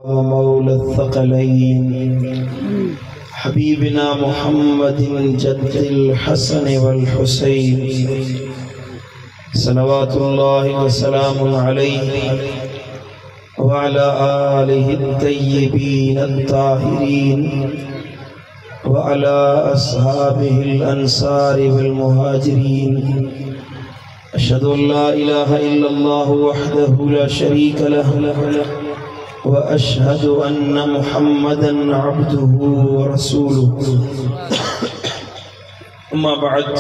मौला थक़लैन हबीबना मुहम्मदिन जद्दिल हसन वल हुसैन सलवातुल्लाहि व सलामुन अलैहि व अला आलिहि अत्तय्यिबीन अत्ताहिरीन व अला अस्हाबिहिल अंसारि वल मुहाजिरीन। अशहदु अल्ला इलाहा इल्लल्लाहु वहदहु ला शरीका लहु व अशहदु अन्ना मुहम्मदन अब्दुहु व रसूलुहु। अम्मा बअद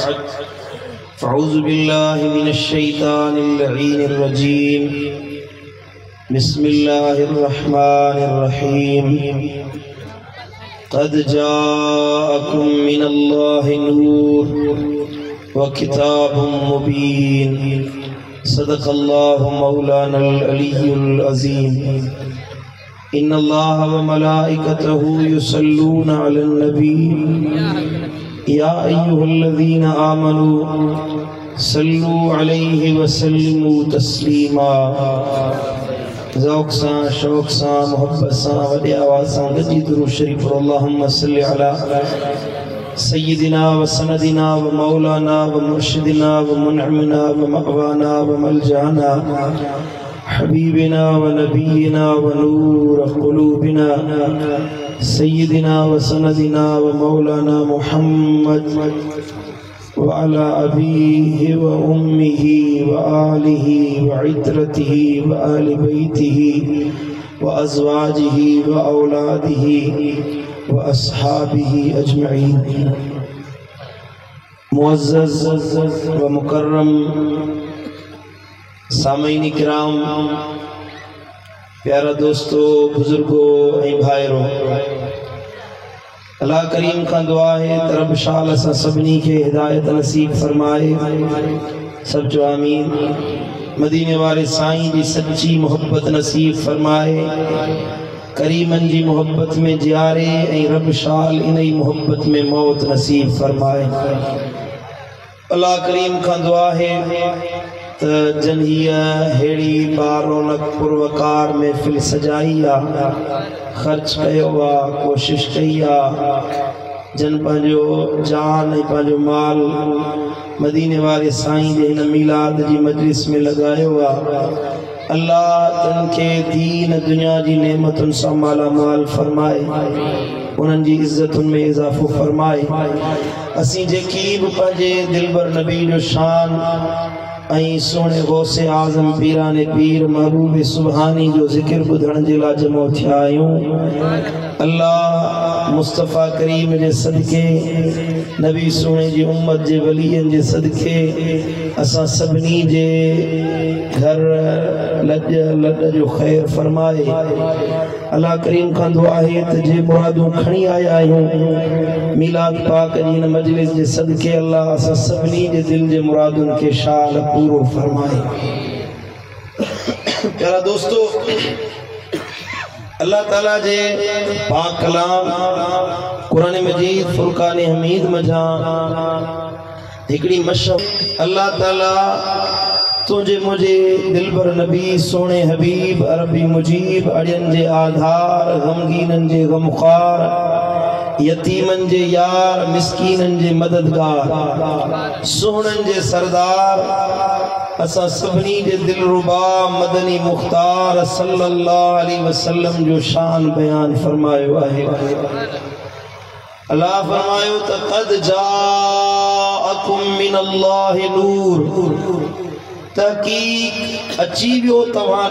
फ़अऊज़ु बिल्लाहि मिनश शैतानिर लईनिर रजीम। बिस्मिल्लाहिर रहमानिर रहीम। क़द जाअकुम मिनल्लाहि नूर व किताबुम मुबीन। सदक़ल्लाहु मौलानल अलियुल अज़ीम। इन्नल्लाह व मलाइकतहु युसल्लूना अलन नबी या अय्युहल्लज़ीना आमनू सल्लू अलैहि व सल्लिमू तस्लीमा। ज़ौक़ सां, शौक़ सां, मोहब्बत सां, वॾे आवाज़ सां गॾिजी दुरूद शरीफ़ पढ़ो। अल्लाहुम्मा सल्लि अला सय्यिदिना व सनदिना व मौलाना व मुर्शिदिना व मुनअमिना व मअवाना व मलजाना हबीबिना व नबीना व नूर क़ुलूबिना सय्यिदिना व सनदिना व मौलाना मुहम्मद व अला अबीहि व उम्मिहि व आलिहि व इत्रतिहि व आलि बैतिहि व अज़वाजिहि व औलादिहि व अस्हाबिहि अजमईन। मुअज़्ज़ज़ व मुकर्रम सामईन किराम, प्यारा दोस्तों, बुजुर्गों ऐं भाइरों, अल्लाह करीम का दुआ है रब शाल असां सभिनी खे हिदायत नसीब फरमाए। सब जो आमीन। मदीने वाले साईं जी सच्ची मोहब्बत नसीब फरमाए। करीमन जी मोहब्बत में जियारे ऐं रब शाल इन्ही मोहब्बत में मौत नसीब फरमाए। अल्लाह करीम का दुआ है त जनहिया हेड़ी बारौनक पुरवकार महफिल सजाई आ, खर्च कयो आ, कोशिश कई आ, जन पंहिंजो जान ऐं पंहिंजो माल मदीने वाले साईं जे हिन मीलाद जी मजलिस में लगायो आ। अल्लाह तन के दीन दुनिया जी नेमतुन सां माला माल फरमाए, उन्हनि जी इज्जतुन में इजाफो फरमाए। असीं जेकी बि पंहिंजे दिलबर नबी जो शान ऐं सोने गौसे आज़म पीराने पीर महबूब सुबहानी जो ज़िक्र ॿुधण जे लाइ जमो थिया आहियूं। अल्लाह मुस्तफ़ा करीम जे सदके, नबी सोने जी उम्मत जे वलीअनि जे सदके असां सभिनी जे घर लॾ जो ख़ैर फरमाए। अल्लाह करीम खां दुआ है त जे मुरादूं खणी आया आहियूं मीलाद पाक जी हिन मजलिस जे सदके अल्लाह असां सभिनी जे दिल जे मुरादुनि खे शाल पूरो फरमाए। प्यारा दोस्तों, अल्लाह ताला जे पाक कलाम कुरान मजीद फुरकान हमीद मजा हिकड़ी मशहूर अल्लाह ताला तुझे मुझे दिलबर नबी सोने हबीब अरबी मुजीब अड़ियन जे आधार गमगीनन जे गमखार यतीमन जे यार मिस्कीनन जे मददगार सोहनन जे सरदार असा सभनी जे दिलरुबा मदनी मुख्तार सल्लल्लाहु अलैहि वसल्लम जो शान बयान फरमायो है। अल्लाह फरमायो त क़द जाअकुम मिनल्लाहि नूर, तहकीक अची वियो तव्हां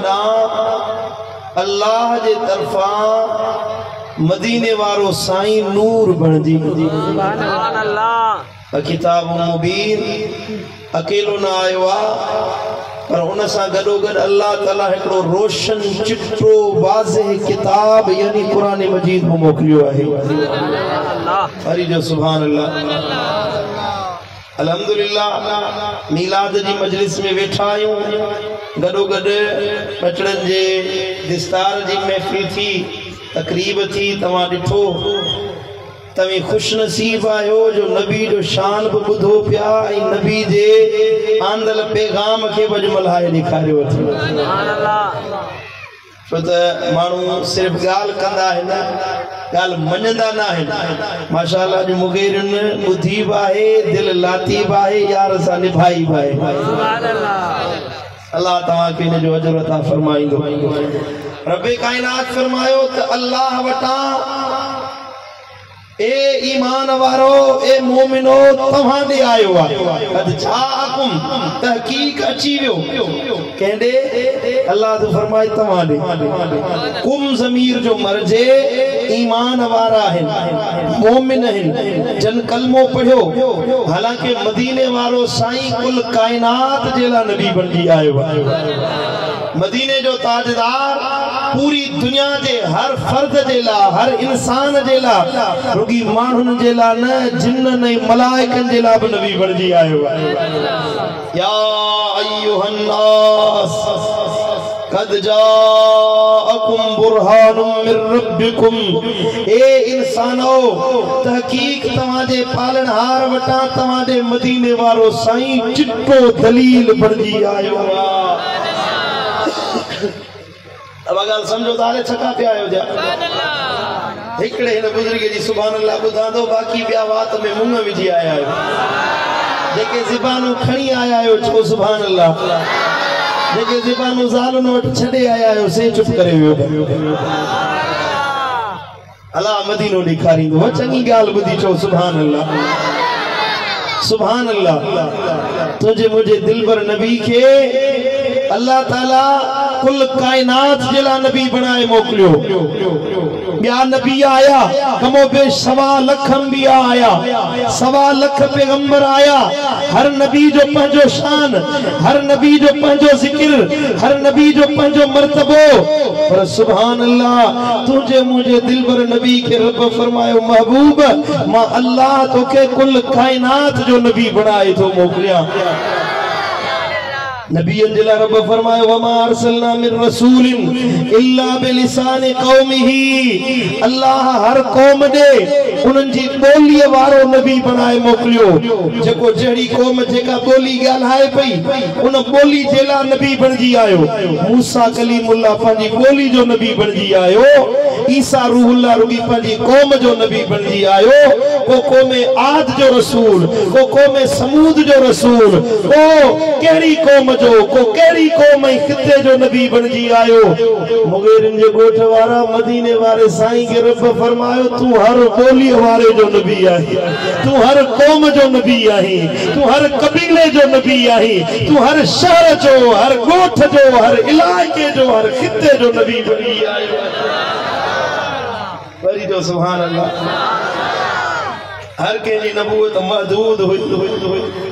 अल्लाह जे तरफा मदीने वारो साईं नूर बणजी। सुभान अल्लाह। किताब मुबीन अकेलो न आयो आ, पर उन सां गॾोगॾु अल्लाह ताला हिकिड़ो रोशन चिट्टो वाज़िह किताब यानी कुरान मजीद में मोकिलियो आहे। हरी जो सुभान अल्लाह। अल्हम्दुलिल्लाह मीलाद जी मजलिस में वेठा आहियूं, गॾोगॾु बचड़नि जे दिस्तार जी महफ़िल थी, तकरीब थी। तव्हां ॾिठो तव्हीं खुश नसीब आयो जो नबी जो शान भी बुधो पिया ऐं नबी जे आंदल पैगाम के बज मल्हाए ॾेखारियो। सुभान अल्लाह। छो त माण्हू सिर्फ़ ॻाल्हि कंदा आहिनि, ॻाल्हि मञंदा न आहिनि। माशाअल्लाह जो मुगेरन ॿुधी बि आहे, दिलि लाती बि आहे, यार सां निभाई बि आहे। अल्लाह तव्हांखे हिन जो अजर अता फरमाईंदो। रब्बे कायनात फरमायो त अल्लाह वटां ए ईमान वारो, ए मोमिनो, तव्हां ॾे आयो आहे। कद जाअकुम, तहकीक अची वियो। कंहिंॾे? अल्लाह तो फरमाए तव्हां ॾे। कुम ज़मीर जो मर्जे ईमान वारा आहिनि, मोमिन आहिनि, जन कलमो पढ़ियो। हालांकि मदीने वारो साईं कुल कायनात जे लाइ नबी बणजी आयो आहे। मदीने जो ताजदार पूरी दुनिया जे हर फर्द जे लाइ, हर इंसान जे लाइ, रुगी माण्हुनि जे लाइ न, जिन्न ऐं मलाइकनि जे लाइ बि नबी बणजी आयो आहे। या अय्युहन नास कद जाअकुम बुरहानुम मिर रब्बिकुम, ए इंसानो तहकीक तव्हांजे पालनहार वटां तव्हांजे मदीने वारो साईं चिट्टो दलील बणजी आयो आहे। अब अगर समझो ताले छका पे आयो जा हिकड़े हिन बुजुर्ग जी सुभान अल्लाह बुधा दो, बाकी बिया बात में मुंह विझी आया आयो, जेके ज़बानू खणी आया आयो छो सुभान अल्लाह, जेके ज़बानू ज़ालुन वट छडे आया आयो से चुप करे वियो। अल्लाह मदीनो ॾेखारींदो हो, चङी ॻाल्हि ॿुधी छो सुभान अल्लाह, सुभान अल्लाह। तुझे मुझे दिलबर नबी के अल्लाह ताला कुल कायनात जे लाइ नबी बनाए मोकिलियो। ॿिया नबी आया, कमो बेश 1.25 लख अंबिया आया, 1.25 लख पैगंबर आया। हर नबी जो पंहिंजो शान, हर नबी जो पंहिंजो जिक्र, हर नबी जो पंहिंजो मर्तबो। पर सुभान अल्लाह तुझे मुझे दिलबर नबी के रब फरमायो महबूब, मां अल्लाह तोखे कुल कायनात जो नबी बनाए तो मोकिलिया। नबीयन जे लाइ रब फरमायो वमा अरसलना मिन रसूलिन इल्ला बिलिसान कौमिही, अल्लाह हर कौम दे उनन जी बोली वारो नबी बनाए मोकिलियो। जेको जहिड़ी कौम जेका बोली ॻाल्हाए पई उन बोली जे लाइ नबी बणजी आयो। मूसा कलीमुल्लाह पंहिंजी बोली जो नबी बणजी आयो, ईसा रूहुल्लाह रुगी पंहिंजी कौम जो नबी बणजी आयो। को कौमे आद जो रसूल, को कौमे समूद जो रसूल, को कहिड़ी कौम जो, को कहिड़ी कौम ऐं खिते जो नबी बणजी आयो। मुगेरन जे ॻोठ वारा मदीने वारे साईं खे रब फरमायो तूं हर बोली वारे जो नबी आहीं, तूं हर कौम जो नबी आहीं, तूं हर कबीले जो नबी आहीं, तूं हर शहर जो, हर ॻोठ जो, हर इलाइके जो, हर खिते जो नबी बणजी आयो। वरी जो सुभान अल्लाह। हर के जी नबूवत महदूद हुई,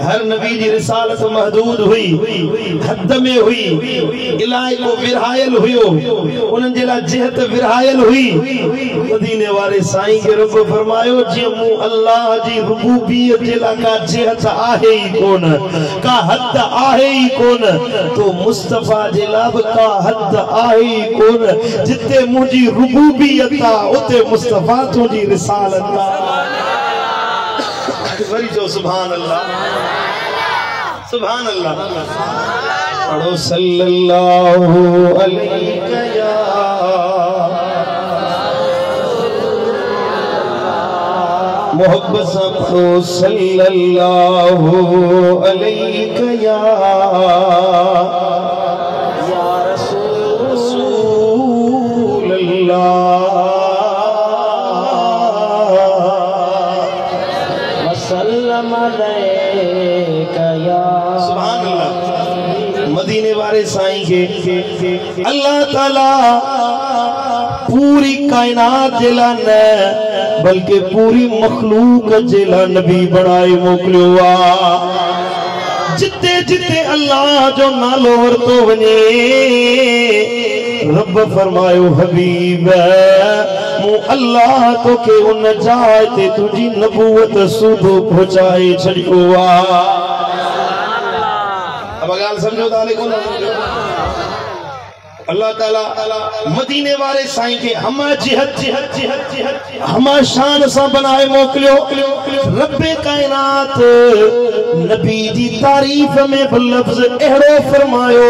हर नबी जी रिसालत महदूद हुई, हद में हुई, इलाइको विरहायल हुयो, उन्हनि जे लाइ जिहत विरहायल हुई। मदीने वारे साईं खे रब फरमायो जीअं मूं अल्लाह जी रुबूबियत जे लाइ का जिहत आहे ई कोन, का हद आहे ई कोन, तो मुस्तफा जे लाइ बि का हद आहे ई कोन। जिते मुंहिंजी रुबूबियत आहे उते मुस्तफा तुंहिंजी रिसालत आहे। वरी जो सुभान अल्लाह, सुभान अल्लाह। पढ़ो सल्लल्लाहु अलैहि या मोहब्बत से पढ़ो सल्लल्लाहु अलैहि या रसूल अल्लाह। मदीने वाले साईं के अल्लाह ताला पूरी कायनात जे लाइ न बल्कि पूरी मखलूक जे लाइ नबी बनाए मोकिलियो आहे। जिते जिते अल्लाह जो नालो वरतो वञे रब फरमायो हबीब मूं अल्लाह तोखे उन जाइ ते तुंहिंजी नबूवत सूदो पहुचाए छॾियो आहे। अब ॻाल्हि सम्झो था लेकिन अल्लाह ताला मदीने वाले साईं के हमा जिहत हमा शान सां बनाए मोकिलियो। रब्बे कायनात नबी जी तारीफ़ में लफ्ज़ अहिड़ो फरमायो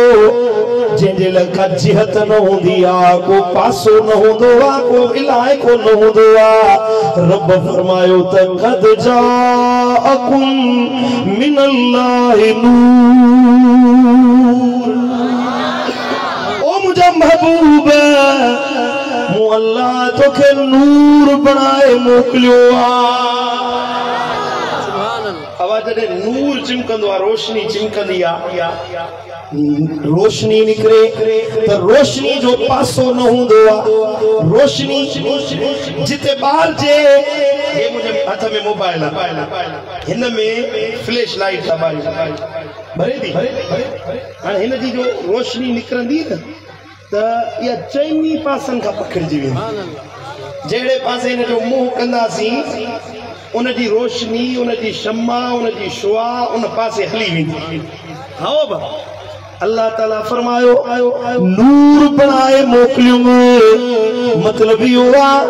जंहिंजे लाइ का जिहत न हूंदी आहे, को पासो न हूंदो आहे, को इलाइक़ो न हूंदो आहे। रब फरमायो त क़द जाअकुम मिनल्लाहि नूर। ओ मुंहिंजा महबूब, मूं अल्लाह तोखे नूर बनाए मोकिलियो आहे। जॾहिं नूर चिमकंदो आहे, रोशनी चिमकंदी आहे, रोशनी निकिरे त रोशनी जो पासो न हूंदो आहे। रोशनी जिते ॿार जे मुंहिंजे हथ में मोबाइल आहे, हिन में फ्लैश लाइट भरे थी, हाणे हिन जी जो रोशनी निकिरंदी न त इहा चइनी पासनि खां पखिड़िजी वेंदी। जहिड़े पासे हिन जो मुंहुं कंदासीं उन जी रोशनी, उन जी शम्मा, उन जी शुआ उन पासे हली वेंदी। हाँ बा अल्लाह ताला फरमायो नूर बनाए मोकिलियो। मतलब इहो आहे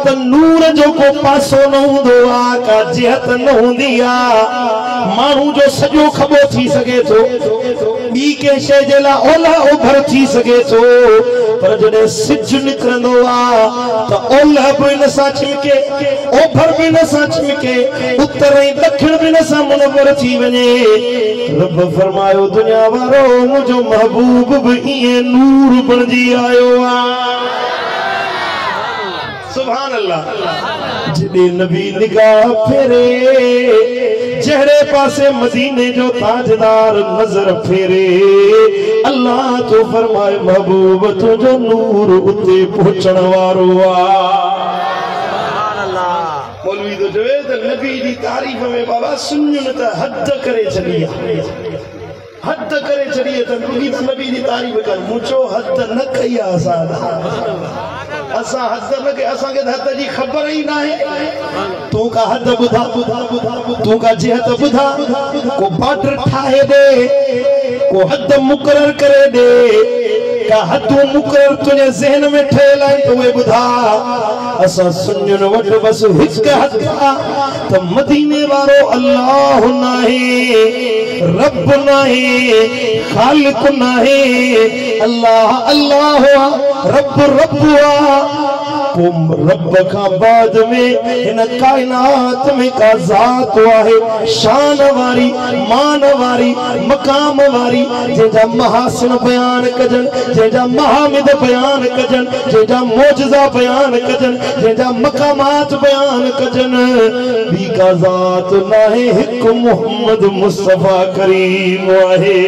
त नूर जो को पासो न हूंदो आहे, का जिहत न हूंदी आहे। माण्हू जो सॼो खॿो थी सघे थो, ॿी कंहिं शइ जे लाइ ओलह ओभर थी सघे थो, पर जॾहिं सिज निकिरंदो आहे त ओलह बि इन सां छिमके, ओभर बि इन सां छिमके, उत्तर ऐं ॾखिण बि इन सां मुनवर थी वञे। रब फरमायो दुनिया वारो मुंहिंजो महबूब बि ईअं नूर बणिजी आयो आहे। सुभान अल्लाह। जॾहिं नबी निगाह फेरे, जहिड़े पासे मदीने जो ताजदार नज़र फेरे, अल्लाह तो फरमाए महबूब तुंहिंजो नूर उते पहुचण वारो आहे। मौलवी तो चवे त नबी जी तारीफ़ में बाबा सुञुन त हद करे छॾी आहे, हद करे छॾी त रुॻी त नबी जी तारीफ़ कर, मुंहिंजो हद न कई आहे असां हद न कई, असांखे हद जी ख़बर ई न आहे। तूं का हद ॿुधा, तूं का जिहत ॿुधा, को बॉर्डर ठाहे ॾे, को हद मुक़रर करे ॾे, का हदूं मुक़रर तुंहिंजे ज़हन में ठहियल आहिनि त उहे ॿुधा। असां सुञुन वटि बसि हिकु हद आहे त मदीने वारो अल्लाह नाहे, रब नाहे, ख़ालिक नाहे। अल्लाह अल्लाह रब रब आहे। रब खां बाद में इन कायनात में का ज़ात आहे शान वारी, मान वारी, मकाम वारी, जंहिंजा महासिन बयान कजन, जंहिंजा महामिद बयान कजन, जंहिंजा मौजज़ा बयान कजन, जंहिंजा मकामात बयान कजन। ॿी का ज़ात नाहे, हिकु मोहम्मद मुस्तफ़ा करीम आहे।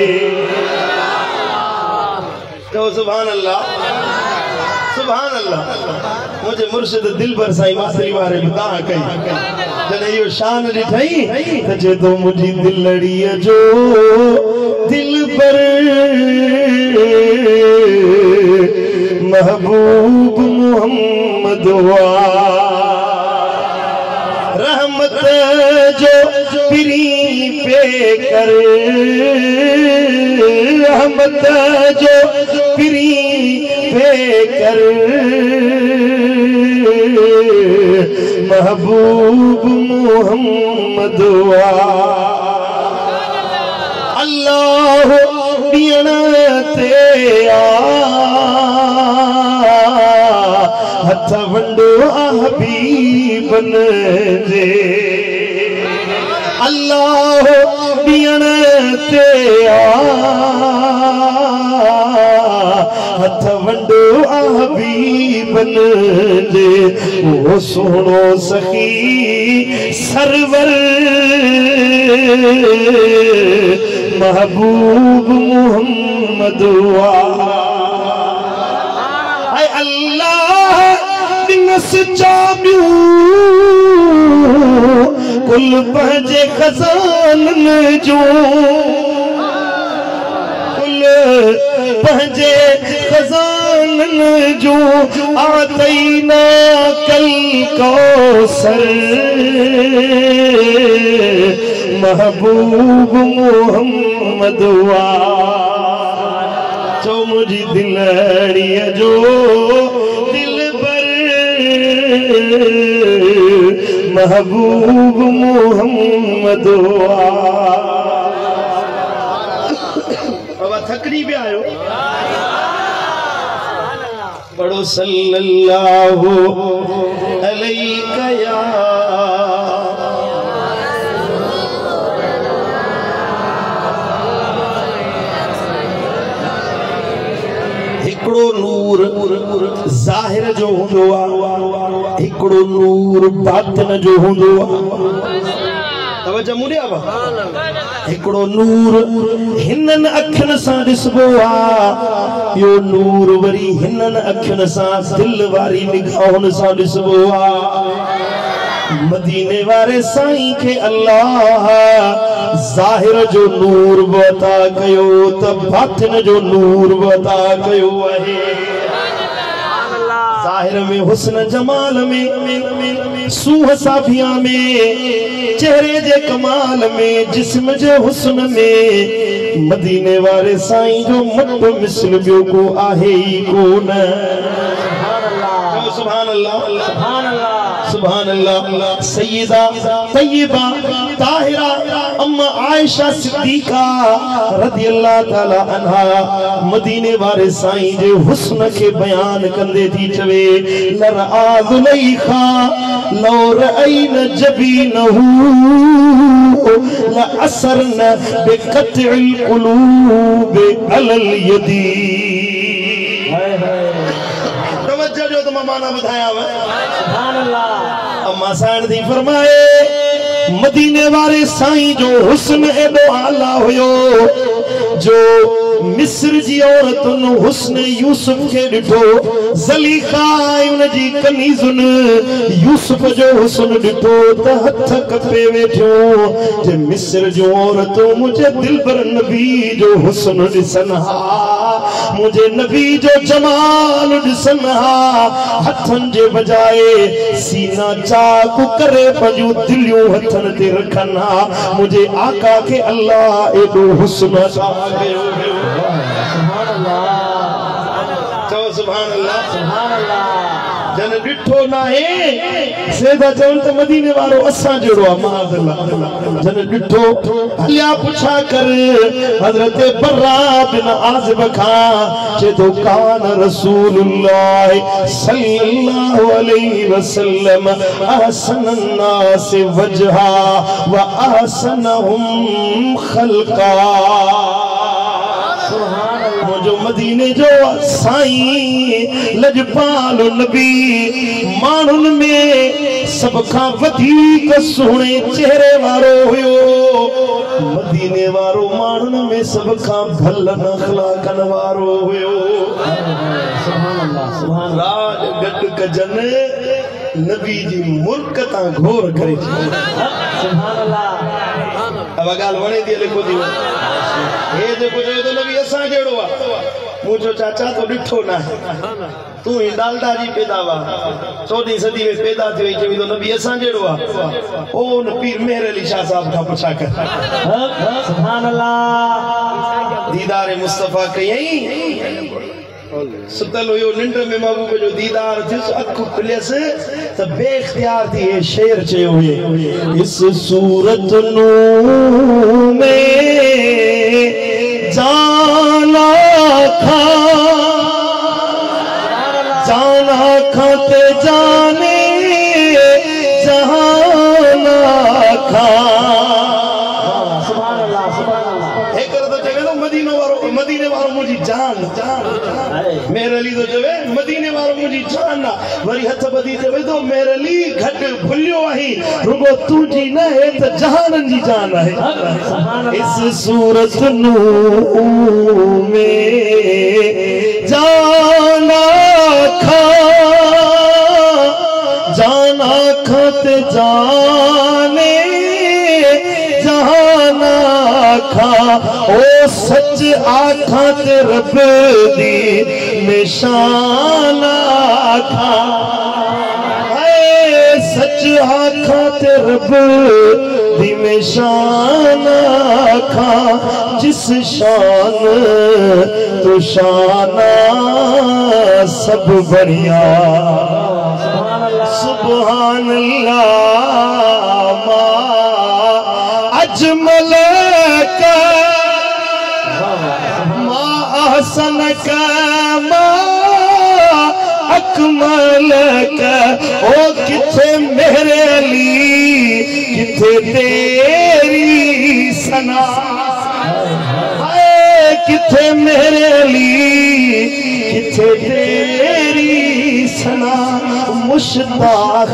तो सुभान अल्लाह, सुभान अल्लाह। मुझे मुर्शिद दिलबर साईं मासरी वारे बुधा कई जने यो शान ॾिठई त जे तो मुंहिंजी दिलड़ीअ जो दिलबर महबूब मोहम्मद वा, रहमत जो पिरी पे कर, रहमत जो पिरी पे कर, महबूब मोहम्मद वा। अल्लाह ॾियण ते आ हथ वंडो हबीबन जे, अल्लाह ॾियण ते आ हथ वंडो हबीबन जे। वो सोनो सखी सरवर महबूब मोहम्मद वा। अल्लाह दिनस चाबियूं कुल पंहिंजे खज़ानन जो, कुल पंहिंजे खज़ानन जो। आतैना कल कौसर महबूब मोहम्मद वा। चो मुझी दिलड़ीअ जो दिलबर महबूब मोहम्मद वा। बाबा थकनी भी आयो पढ़ो सल्लल्लाहु अलैहि या हिकड़ो नूर ज़ाहिर जो हुंदो आ हिकड़ो नूर बातिन जो हुंदो आ तवज्जो मुड़िया बा हिकड़ो नूर हिनन अखिन सां ॾिसबो आ यो नूर वरी हिनन अखिन सां दिल वारी निगाहन सां ॾिसबो आ मदीने वारे साईं के अल्लाह ज़ाहिर जो नूर बता कयो त बातिन जो नूर बता कयो आहे ज़ाहिर में हुस्न जमाल में सूह साफिया में चेहरे जे कमाल में जिस्म जे हुस्न में मदीने वारे साईं जो मत मिसल बियो को आहे ही कोन सुभान अल्लाह सुभान अल्लाह सुभान अल्लाह सय्यदा तय्यबा ताहिरा अम्मा आयशा सिद्दीका रदियल्लाहु ताला अन्हा मदीने वारे साईं जे हुस्न के बयान कंदे थी चवे लरआ ज़ुलैखा लौ रअइन जबीनहू ला असरन बिक़त्इल क़ुलूब अलल यदी जो तुम माना बताया सुभान अल्लाह अम्मा साईं दी फरमाए मदीने वाले साईं जो हुस्न एडो आला हुयो जो मिस्र जी औरतुन हुस्न यूसुफ के डिठो ज़लीखा उन जी कनीजुन यूसुफ जो हुस्न डिठो त हथ कपे वेठो जे मिस्र जो औरतों मुझे दिलबर नबी जो हुस्न दिसन हा मुझे नबी जो जमाल दिसन हा हथन जे बजाए सीना चाकू करे पंजू दिलियों हथन ते रखन हा मुझे आका के अल्लाह एडो हुस्न अता कयो सुभान अल्लाह चओ सुभान अल्लाह सुभान अल्लाह जन डिठो ना है सेदा चवन त मदीने वारो असा जड़ो आ माअल्लाह जन डिठो हलिया पुछा कर हजरत बर्रा बिन आज़िब खा जे तो कान रसूलुल्लाह सल्लल्लाहु अलैहि वसल्लम अहसनन नास वजहा व अहसनहुम खल्का जो मदीने जो साईं लजपाल नबी मानुन में सब खां वधीक सुहिणे चेहरे वारो हुयो मदीने वारो मानुन में सब खां भलन अखलाकन वारो हुयो सुभान अल्लाह सुभान राज गड गजन नबी जी मुल्क ता घोर करे सुभान अल्लाह अब गाल वणे दी लिखो दी हे जे कुछ तो नबी असा जेड़ो आ मुझो चाचा तो डिठो ना तू ही डालडा जी पैदावा 14वीं सदी में पैदा थी चवी तो नबी असा जेड़ो आ ओ न पीर मेहर अली शाह साहब का पुछा कर सुभान अल्लाह दीदार मुस्तफा कयई सुतल हुयो निंड में महबूब जो दीदार थिस अख खुलियस त बेख्तियार थी ये शेर चयो हुए इस सूरत नू में जाना खाते जाने जहाना खा सुभान अल्लाह सुभान अल्लाह एक तो चवे तो मदीने वारो मुझी जान जान मेरे अली तो चवे मदीने वारो मुझी जान वरी हथ बदी चवे तो मेरे अली घट भुलियो आही रुगो तू जी न है त जहानन जी जान है सुभान अल्लाह इस सूरत नू में जाना खा जाना खाते जाने जहाना खा ओ सच आखा ते रब दी निशाना खा सच आखा ते रब दी निशाना खा जिस शान तो शाना सब बढ़िया सुभान अल्लाह मा अजमल का मा अकमल का ओ किथे मेरे अली किथे तेरी सना किथे मेरे अली किथे तेरी सना मुश्ताक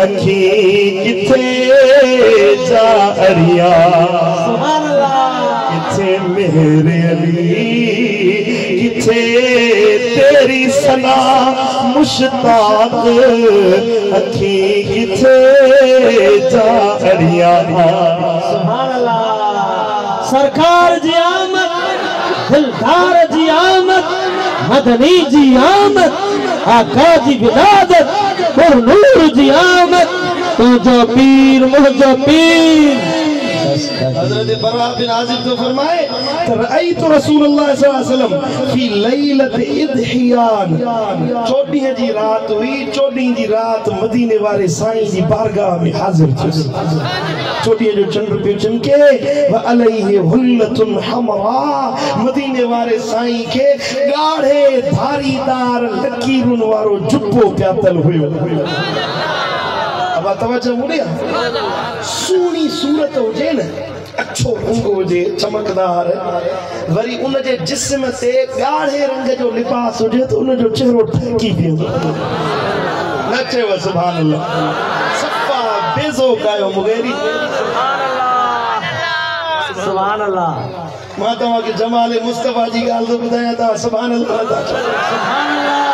अखी किथे जारिया किथे मेरे अली किथे तेरी सना मुश्ताक अखी किथे जारिया सरकार जी आमद दिलदार जी आमद मदनी जी आमद आका जी विलादत और नूर जी आमद तो जो पीर मुझो पीर हज़रत बरा बिन आज़िब तो फरमाए रअयतु रसूलुल्लाह सल्लल्लाहु अलैहि वसल्लम फी लैलत इदहियान 14 जी रात हुई 14 जी रात मदीने वाले साईं जी बारगाह में हाजिर थे 14 जो चंद्र पे चमके व अलैहि हुल्लतुन हमरा मदीने वाले साईं के गाढ़े धारीदार लकीरुन वारो जुब्बो प्यातल हुयो अब तवज्जो मुड़िया सुनी सूरत हुजे न अच्छो रंग हुजे चमकदार वरी उन जे जिस्म ते गाढ़े रंग जो लिबास हुजे तो उन जो चेहरो ठकी पियो नचे व सुभान अल्लाह सफा बेज़ो कायो मुगेरी सुभान अल्लाह मां तवा के जमाल मुस्तफा जी गाल तो बुधाया था सुभान अल्लाह सुभान अल्लाह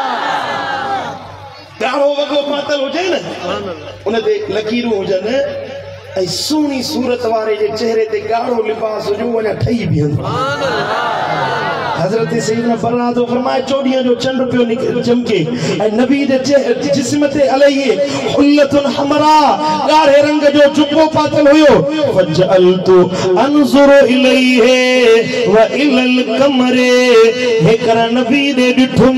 गाढ़ो वगो पातल हुजे न उन ते लकीरूं हुजन ऐं सुहिणी सूरत वारे जे चेहरे ते गाढ़ो लिबास हुजे वञा ठही बीहंदो हज़रत सैयदना बरा तो फरमाए 14 जो चंड पियो चमके ऐं नबी जे जिस्म ते अलैहि हुल्लतुन हमरा गाढ़े रंग जो जुब्बो पातल हुयो फजअलतु अनज़ुरु इलैहि व इलल कमरे हेकर नबी दे ॾिठुम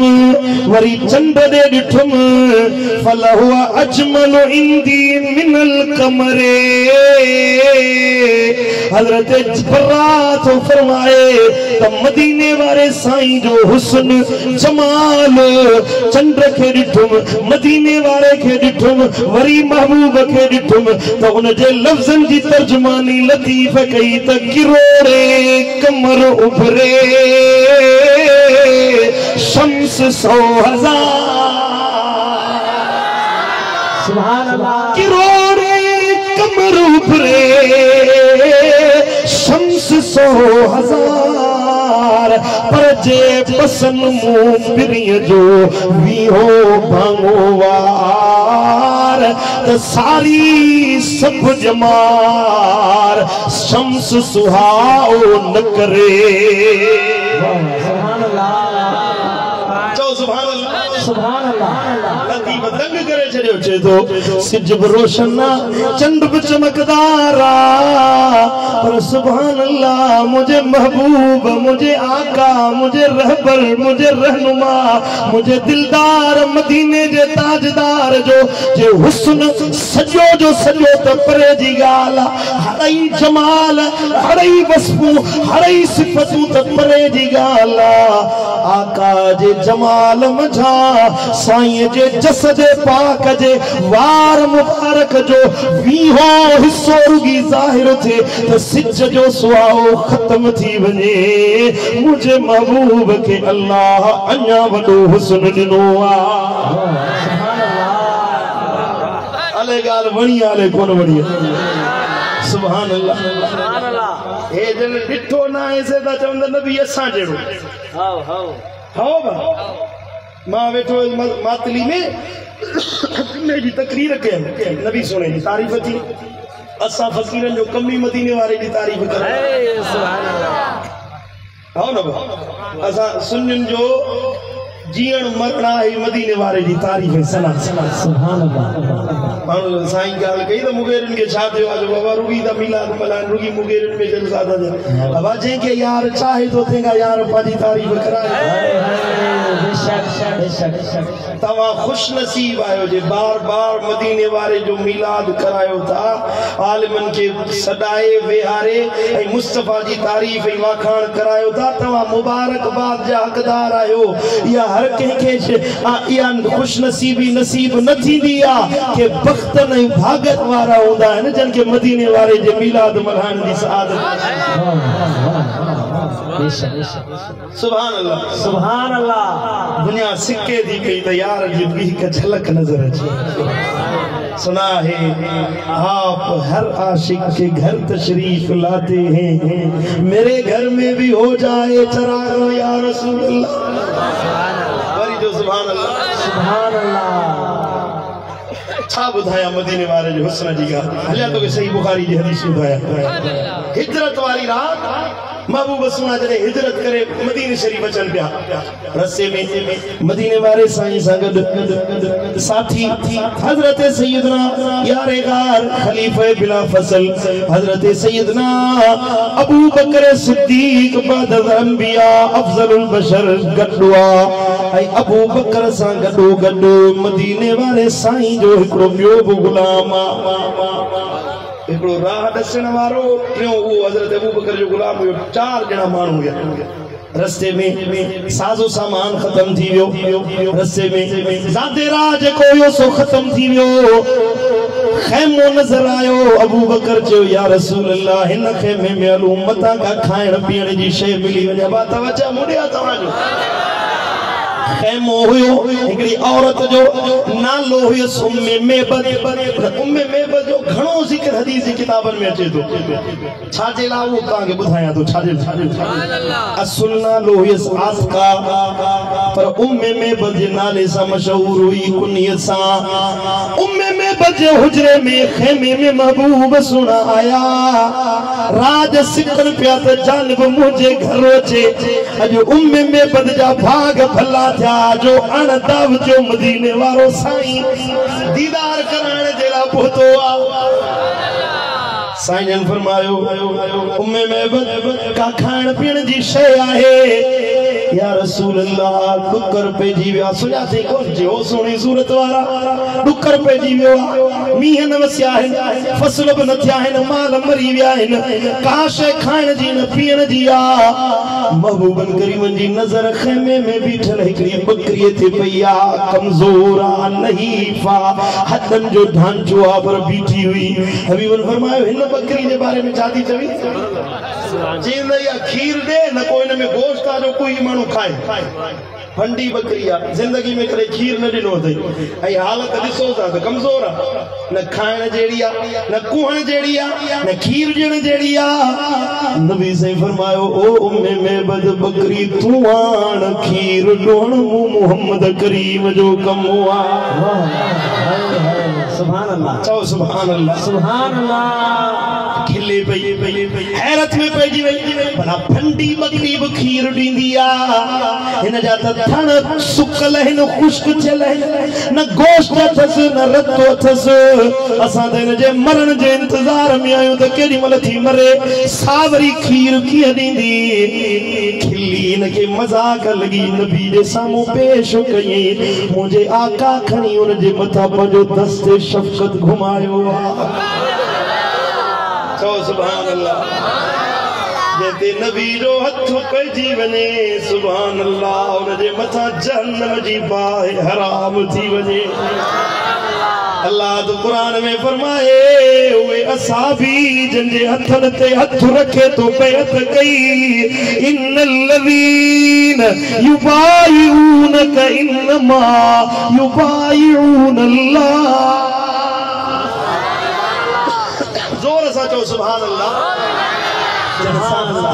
वरी चंड दे ॾिठुम फलहु अजमल इंदी मिनल कमरे हज़रत बरा तो फरमाए त मदीने वारे साईं जो हुस्न जमाल चंद्र के ॾिठुम मदीने वारे के ॾिठुम वरी महबूब के ॾिठुम त उन जे लफ़्ज़न जी तर्जुमानी लतीफ़ कई त किरोड़े कमर उभरे शम्स 100,000 सुभान अल्लाह किरोड़े कमर उभरे शम्स 100,000 पर जे पसन मुंह पिरिय जो वीहो भंगवार त सारी सब जमार शम्स सुहाओ न करे सुभान अल्लाह चो सुभान अल्लाह सुभान अल्लाह लतीफ़ दंग करे छड़ियो चे तो सिज बि रोशन चंड बि चमकदार पर सुभान अल्लाह मुझे महबूब मुझे आका मुझे रहबर मुझे रहनुमा मुझे दिलदार मदीने जे ताजदार जो जे हुस्न सजो जो सजो त परे जी गाल हरई जमाल हरई वस्फू हरई सिफतू त परे जी गाल आका जे जमाल मझा साईं जे जसद पाक जे वार मुबारक जो वीहो हिस्सो रुगी ज़ाहिर थे त सिज जो सुहाओ खत्म थी वने मुझे महबूब के अल्लाह अन्या वडो हुस्न दिनो सुभान अल्लाह अले गाल वणी आले कोन वणी सुभान अल्लाह सुभान अल्लाह हे जन डिठो ना ऐसे ता चवंदा नबी असां जेड़ो हाओ हाओ हाओ बा मां वेठो मातली में ने जी तकरीर के नबी सुने जी तारीफ थी असा फकीरन जो कमी मदीने वाले जी तारीफ करे सुभान अल्लाह हाओ न असा सुन्नन जो जीण मरणा है मदीने वाले जी तारीफ सना सुभान अल्लाह मानो साईं गाल कई तो मुगेरन के छा थियो आज बाबा रुगी दा मिलाद मलान रुगी मुगेरन में जलसा दा अब जे के यार चाहे तो तेगा यार पाजी तारीफ कराए तवा खुश नसीब आयो जे बार बार मदीने वाले जो मिलाद करायो था आलिमन के सदाए विहारे ए मुस्तफा जी तारीफ ए वाखान करायो था तवा मुबारकबाद जा हकदार आयो या हर कंहिंखे इहा खुश नसीबी नसीब न थींदी आहे कि बख़्तन ऐं भागत वारा हूंदा आहिनि जिन खे मदीने वारे जे मिलाद मल्हाइण जी सआदत। सुभान अल्लाह सुभान अल्लाह। दुनिया सिक्के दी पई त यार जी भी हिक झलक नजर अचे। सुना है आप हर आशिक के घर तशरीफ लाते हैं, मेरे घर में भी हो जाए चराग या रसूल अल्लाह। वरी जो सुभान अल्लाह सुभान अल्लाह। छा बुधाया मदीने वाले जो हुस्न जी ॻाल्हि हलिया तो सही बुखारी जी हदीस बुधाया। हिजरत वाली रात महबूब सुना जॾहिं हिजरत करे मदीने शरीफ अचनि पिया, रस्ते में मदीने वारे साईं सां गॾु साथी हज़रत सैयदना यारे गार खलीफे बिला फसल हज़रत सैयदना अबू बकर सिद्दीक बादल अंबिया अफजलुल बशर गॾु आहे। ऐं अबू बकर सां गॾो गॾु मदीने वारे साईं जो हिकिड़ो ॿियो बि गुलाम आहे, हिकिड़ो राह ॾसण वारो, टियों उहो हज़रत अबू बकर जो गुलाम हुयो। 4 ॼणा माण्हू हुया। रस्ते में साज़ो सामान ख़त्म थी वियो, रस्ते में ज़ाते राह जेको हुयो सो ख़त्म थी वियो। ख़ैमो नज़र आयो। अबू बकर चयो या रसूल अल्लाह हिन ख़ैमे में हलूं, मतां का खाइण पीअण जी शइ मिली वञे। बा तवज्जो मुड़िया तव्हांजो खैमो हुयो। हिकड़ी औरत जो नालो हुयो उम्मे मेबद। उम्मे मेबद जो घणो ज़िक्र हदीस जी किताबन में अचे तो। छाजे ला वो तव्हांखे ॿुधायां तो छाजे असुल नालो हुयो आसका, पर उम्मे मेबद जे नाले सां मशहूर हुई कुनियत सां। उम्मे मेबद जे हुजरे में खैमे में महबूब सुना आया। राज सिकन पिया त जानब मुझे घर अचे। अॼु उम्मे मेबद जा भाग भला थिया जो अणदाव जो मदीने वारो साईं दीदार कराने जे लाइ पहुतो आ। साईं जन फरमायो उम्मे मेबद का खाइण पीअण जी शइ आहे। या रसूल अल्लाह डुकर पेजी विया। सुञाते कोन जो सोणी सूरत वारा डुकर पेजी वियो। मींहं न वसिया आहिनि, फसल बि न थिया आहिनि, माल मरी विया आहिनि, का शइ खाइण जी न पीअण जी आ। महबूबन करीमन जी नज़र ख़ैमे में बीठल हिकिड़ी बकरीअ ते पई आ। कमज़ोर आ, नहीफ़ा, हथनि जो ढांचो आ, पर बीठी हुई। हबीबन फरमायो हिन बकरी जे बारे में छा थी चवी? चईंदा या खीर दे न को इन में गोश्त आ जो कोई माण्हू खाए। फंडी बकरी आ, जिंदगी में कॾहिं खीर न ॾिनो अथई। ऐं हालत ॾिसो था त कमज़ोर आ, न खाइण जहिड़ी आ, न कुहण जहिड़ी आ, न खीर ॾियण जहिड़ी आ। नबी साईं फरमायो ओ उम्मे मेबद बकरी तूं आण खीर ॾोण मूं मोहम्मद करीम जो कमु आ। सुभान अल्लाह। चओ सुभान अल्लाह सुभान अल्लाह। खिले पई हैरत में पइजी वई। भला फंडी बकरी बि खीर ॾींदी आ, हिन जा त थण सुकल आहिनि, ख़ुश्क थियल आहिनि, न गोश्त अथसि न रतो अथसि। असां त हिन जे मरण जे इंतज़ार में आहियूं त केॾी महिल थी मरे, सावरी खीर कीअं ॾींदी। खिली हिन खे मज़ाक लॻी नबी जे साम्हूं पेश कयईं। मुंहिंजे आका खणी हुन जे मथां पंहिंजो दस्ते शफ़क़त घुमायो। सुभान अल्लाह। जेते नबी जो हथ पइजी वञे सुभान अल्लाह, उन जे मथां जहन्नम जी बाहि हराम थी वञे। अल्लाह तो कुरान में फरमाए उहे असाबी जंहिंजे हथनि ते हथ रखे तो बैत कई। इन्नल्लज़ीन युबाइऊनक इन्नमा युबाइऊन अल्लाह। जोर सा चो सुभान अल्लाह।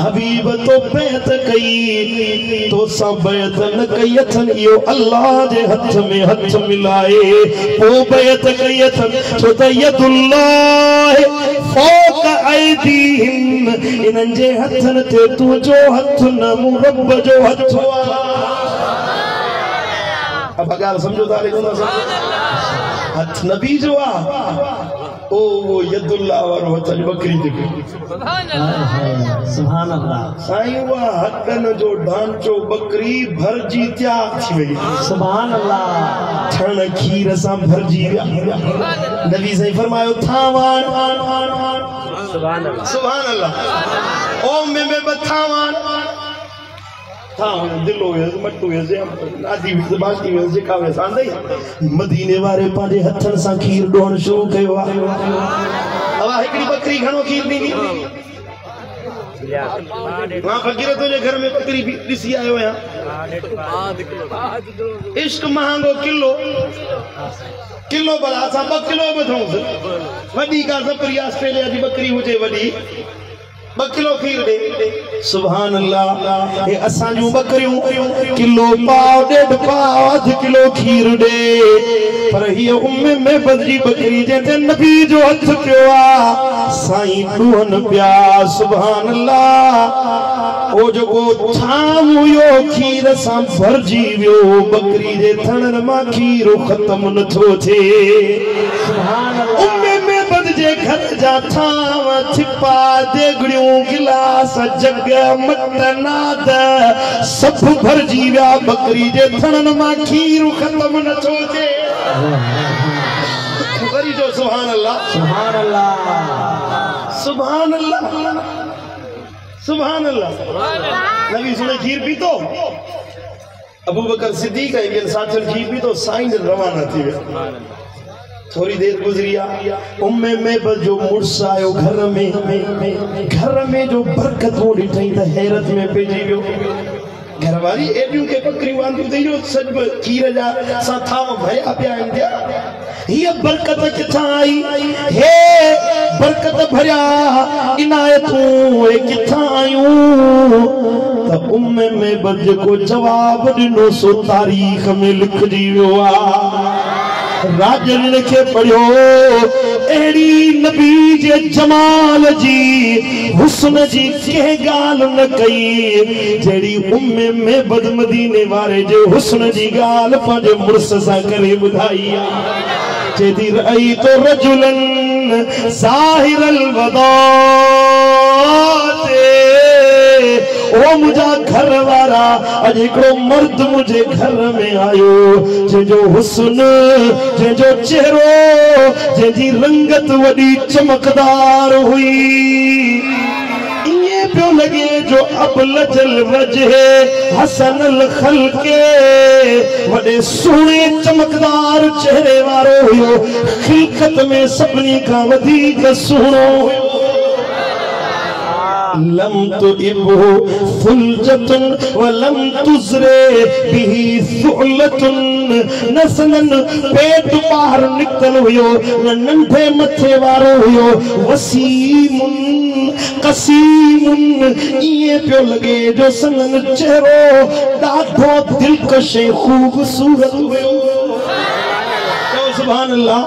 हबीब तो बैत कई तो सब बैत न कई अथन, यो अल्लाह जे हथ में हथ मिलाए पो बैत कई अथन। छो त यदुल्लाह फौक ऐदीहिम, इन्हनि जे हथनि ते तुंहिंजो हथ न मूं रब जो हथ आ। अब ॻाल्हि सम्झो था? हथ नबी जो आ, ओ वो यदुल्लाह वारो हथ बकरी जे सुभान अल्लाह। साईं हुआ हथनि जो ढांचो बकरी भरजी तयार थी वई। सुभान अल्लाह। थण खीर सां भरजी विया। नबी साईं फरमायो थावान सुभान अल्लाह सुभान अल्लाह। ओ में बथावान मदीने वारे पांजे हथन सां खीर ॾोण शुरू कयो आहे। हिकिड़ी बकरी घणो खीर ॾींदी? मां फकीर तुंहिंजे घर में बकरी भी ॾिसी आयो आहियां। इश्क महांगो किलो भला असां 2 किलो बि थऊं। वॾी का ज़फरी ऑस्ट्रेलिया जी बकरी हुजे वॾी 2 किलो खीर दे। सुभान अल्लाह। हे असां जूं बकरियूं किलो पाव 1.5 पाव 1/2 किलो खीर दे। पर हिय उम्मे में बदरी बकरी जे नबी जो हथ पियो आ साईं ॾुहन पिया। सुभान अल्लाह। ओ जो छाम हुयो खीर सां भरजी वियो। बकरी जे थणन मां खीर खत्म न थो थे। सुभान अल्लाह। उम्मे में बद जे घर जा थाव छिपा देगड़ियूं गिलास जग मतनाद सब भरजी विया। बकरी जे थणन मां खीर खत्म न थो थे। वरी जो सुभान अल्लाह। सुभान अल्लाह। सुभान अल्लाह। सुभान अल्लाह। नबी सुने खीर पीतो। अबू बकर सिद्दीक इन साथियों खीर पीतो साईं रवाना थी विया। थोड़ी देर गुजरिया उम्मे में जो मुर्स आयो घर में जो बरकत ॾिठई त हैरत में पइजी वियो। घरवारी एडियूं के बकरियूं वांदियूं थी जो सॼ खीर जा सां थाव भरिया पिया आहिनि पिया। हीअ बरकत किथां आई? हे बरकत भरिया इनायतूं किथां आयूं? त उम्मे में जेको जवाब ॾिनो सो तारीख़ में लिखजी वियो आहे। राजन के पढ़ियो एड़ी नबी जे जमाल जी हुस्न जी के गाल न कई जेड़ी उम्मे में बदमदीने वारे जे हुस्न जी गाल पंहिंजे मुर्स सां करे ॿुधाई चेदी रही तो रजुलन ज़ाहिरल वदाते। ओ मुझा घर वारा अज हिकिड़ो मर्द मुझे घर में आयो जंहिंजो हुस्न जंहिंजो चेहरो जंहिंजी रंगत वॾी चमकदार हुई। इएं पियो लॻे जो अबलजल वजहे हसनल खल्के वॾे सुहिणे चमकदार चेहरे वारो हुयो। खिलकत में सभिनी खां वधीक सुहिणो हुयो। लम तो इबो फुलजतन वलम तुजरे बिही सुलतन। नसनन पेट बाहर निकल हुयो न नंढे मथे वारो हुयो। वसीमुन कसीमुन इए पियो लगे जो संगन चेहरो ॾाढो दिलकश खूबसूरत हुयो। सुभान अल्लाह।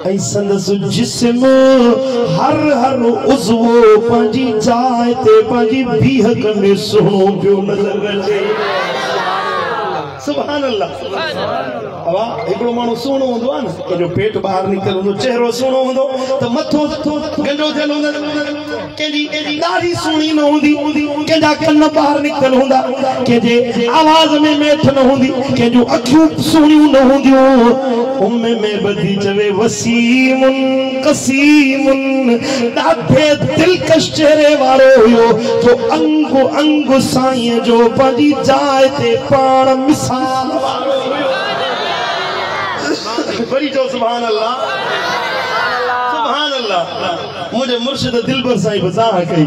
ऐं संदस जिस्म हर उज़्वो पंहिंजी जाइ ते पंहिंजी बीहक में सुहिणो पियो नज़र अचे। सुभान अल्लाह। हवा हिकिड़ो माण्हू सुहिणो हूंदो आहे न कंहिंजो पेट ॿाहिरि निकितल हूंदो चेहरो सुहिणो हूंदो त मथो गंजो थियल हूंदो। कंहिंजी ॾाढी सुहिणी न हूंदी कंहिंजा कन ॿाहिरि निकितल हूंदा कंहिंजे आवाज़ में मेठ न हूंदी कंहिंजूं अखियूं सुहिणियूं न हूंदियूं। उम्मे में बदी चवे वसीमुन कसीमुन ॾाढे दिलकश चेहरे वारो हुयो जो अंगु अंगु साईं जो पंहिंजी जाइ ते पाण मिसाल वारो हुयो। वरी जो सुभान अल्लाह। सुभान अल्लाह। मुझे मुर्शिद दिलबर साईं बता कई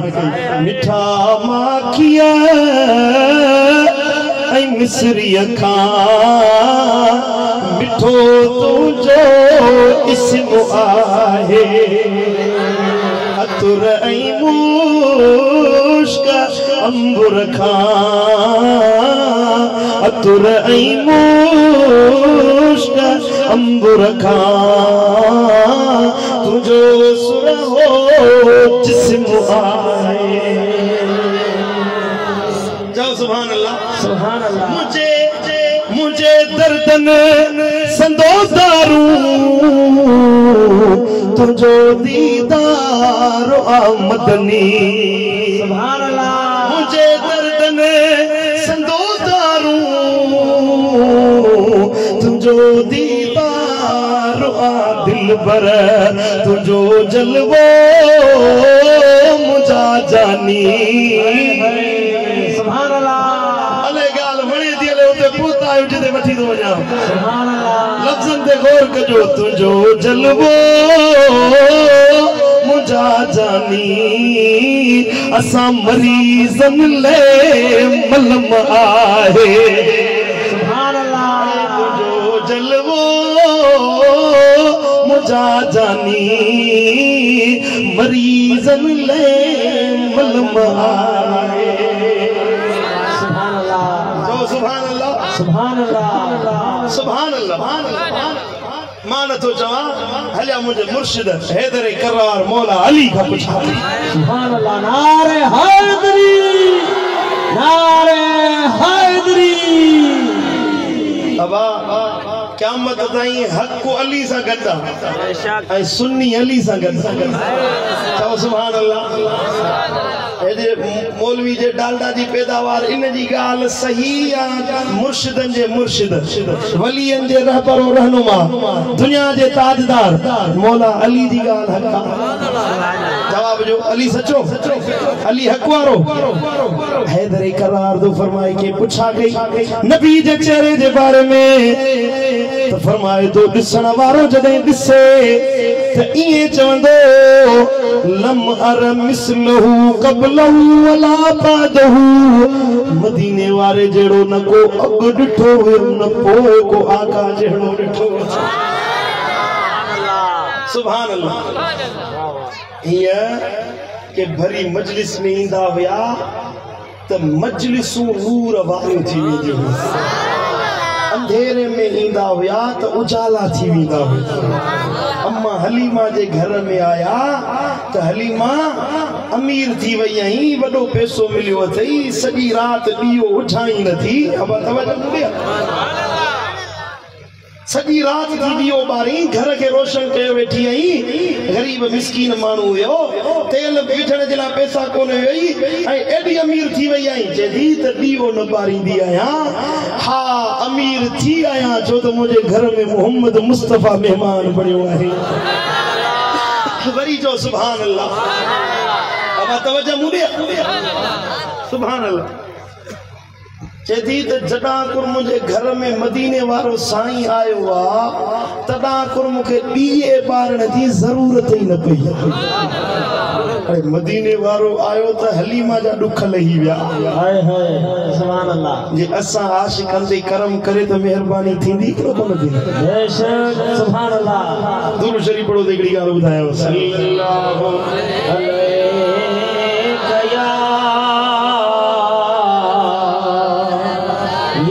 मिठा माखिया ऐं मिसरी खां मिठो तुंहिंजो इस्म आहे। अतुर ऐं मुश्क अंबुर खां अतुर ऐं मुश्क अंबुर खां तुंहिंजो सुरहो जिस्म आहे। जाओ सुभान अल्लाह। सुभान अल्लाह। मुझे दर्दन संदोदारू तुझो दीदार आमदनी। सुभान अल्लाह। मुझे दर्दन संदोदारू तुझो दीदार आ दिलबर तुझो जलवो मुझा जानी सुभान अल्लाह अले गाल वणे थी हले उते पहुता आहियूं जिते वठी थो वञा सुभान अल्लाह लफ़्ज़नि ते गौर कजो तुझो जलवो मुझा जानी असां मरीज़न ले मलम आहे सुभान अल्लाह तुझो जलवो मुझा जानी मरीज़न ले मलम आहे सुभान अल्लाह जो सुभान अल्लाह सुभान अल्लाह सुभान अल्लाह मान तो चवा हलिया मुझे मुर्शिद हैदर करार मौला अली का पुछा सुभान अल्लाह नारे हैदरी अबा क़यामत ताईं हक़ अली सां गॾु ऐं सुन्नी अली सां गॾु चओ सुभान अल्लाह हेजे मौलवी जे डालडा जी पैदावार इन जी ॻाल्हि सही आहे मुर्शिदनि जे मुर्शिद वलियनि जे रहबर और रहनुमा दुनिया जे ताजदार मौला अली जी ॻाल्हि हक़ आहे जवाब जो अली सचो अली हक़ वारो हैदर करार दो फरमाए के पुछा गई नबी जे चेहरे जे बारे में तो फरमाए तो ॾिसण वारो जॾहिं ॾिसे त ईअं चवंदो लम अर मिसलहू क़ब्लहू वला बादहू मदीने वारे जहिड़ो न को अॻु ॾिठो हुयो न पोइ को आका जहिड़ो ॾिठो सुभान अल्लाह हीअं के भरी मजलिस में ईंदा हुया त मजलिसूं नूर वारियूं थी वेंदियूं अंधेरे में ईंदा हुया त उजाला थी वेंदा हुया अम्मा हलीमा जे घर में आया त हलीमा अमीर थी वई आई वॾो पैसो मिलियो अथई सॼी राति ॾीओ उठाई नथी अब तवजो ॾियो सॼी राति थी ॾीओ ॿारी घर खे रोशन कयो वेठी आई ग़रीब मिस्कीन माण्हू हुयो तेल विझण जे लाइ पैसा कोन हुई ऐं एॾी अमीर थी वई आई चएंदी त ॾीओ न ॿारींदी आहियां हा अमीर थी आहियां छो त मुंहिंजे घर में मोहम्मद मुस्तफ़ा महिमान बणियो आहे वरी जो सुभान अल्लाह अब तवजो मुड़े सुभान अल्लाह चेदी त जॾां कुर मुझे घर में मदीने वारो साईं आयो आ तॾां कुर मूंखे ॿिए ॿारण जी ज़रूरत ई न पई अरे मदीने वारो आयो त हलीमा जा ॾुख लही विया हाय हाय सुभान अल्लाह जे असां आशिक़नि ते करम करे त महिरबानी थींदी कहिड़ो कोन थींदी बेशक सुभान अल्लाह दुरूद शरीफ पढ़ो त हिकिड़ी ॻाल्हि ॿुधायो सल्लल्लाहु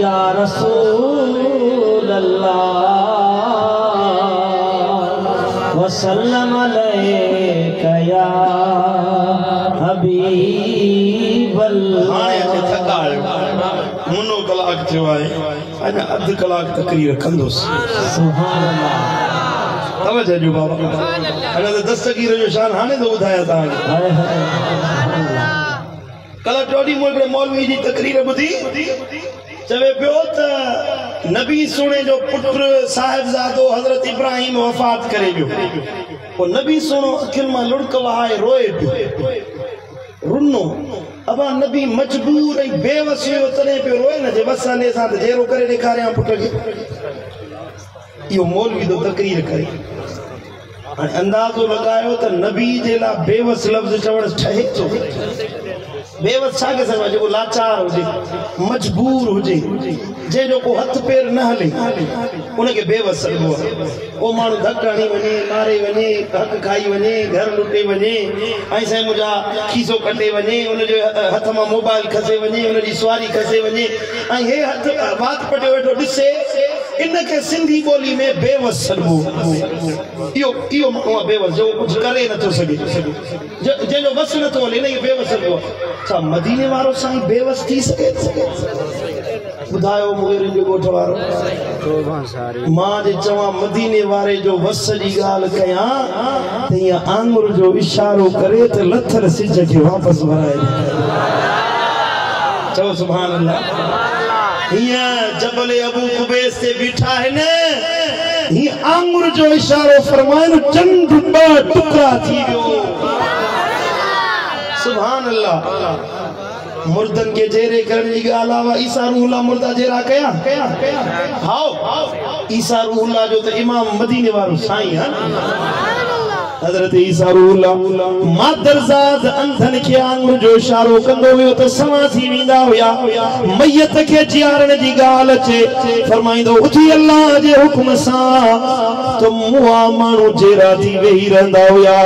या रसूल अल्लाह वसल्लम अलैका या हबीब अल्लाह हाणे अचे थका आहियो मुनो कलाक थियो आहे अञा अधु कलाक तकरीर कंदुसि सुभान अल्लाह तवजो जो बाबा अञा त दस्तगीर जो शान हाणे तो ॿुधाया तव्हांखे हाय हाय कल चोॾीं मूं हिकिड़े मौलवी जी तकरीर ॿुधी चवे पियो त नबी सुणे जो पुत्र साहिबजादो हज़रत इब्राहिम वफ़ात करे वियो पोइ नबी सुणो अखियुनि मां लुड़क वहाए रोए पियो रुनो अबा नबी मजबूर ऐं बेवस हुयो तॾहिं पियो रोए न जे वसाने सां त जहिड़ो करे ॾेखारियां पुट खे इहो मौलवी तो तकरीर करे हाणे अंदाज़ो लॻायो त नबी जे लाइ बेवस लफ़्ज़ चवण ठहे थो बेवस छा के समझ जेको लाचार हुजे मजबूर हुजे जंहिंजो को हथ पेर न हले उनखे बेवस चइबो आहे को माण्हू धक हणी वञे मारे वञे हक खाई वञे घर लुटे वञे ऐं साईं मुंहिंजा खीसो कटे वञे उनजे हथ मां मोबाइल खसे वञे उनजी सुवारी खसे वञे ऐं हे हथ वात पटियो वेठो ॾिसे इनखे सिंधी ॿोली में बेवस चइबो इहो माण्हू आहे बेवस जो कुझु करे नथो सघे जंहिंजो बस नथो हले इनखे बेवस चइबो छा मदीने वारो साईं बेवस थी सघे ॿुधायो मुगेरनि जो ॻोठ वारो मां जे चवां मदीने वारे जो वस जी ॻाल्हि कयां त हीअं आंगुर जो इशारो करे त लथल सिज खे वापसि वराए चओ सुभान अल्लाह हीअं जबल अबू कुबैस ते बीठा आहिनि ही आंगुर जो इशारो फरमाए चंद टुकड़ा थी वियो। सुभान अल्लाह। मुर्दन के जेरे करने के अलावा ईसा रूहुल्लाह मुर्दा जेरा कया हाओ ईसा रूहुल्लाह जो तो इमाम मदीने वारो साईं है हजरत ईसा रूहुल्लाह मादरजाद अंधन के आंगुर जो इशारो कंदो हुयो तो समा थी वेंदा हुया। मैयत के जियारण जी गाल अचे फरमाइंदो उठी अल्लाह जे हुक्म सां तो मुआ मानू जेरा थी वेही रहंदा हुया।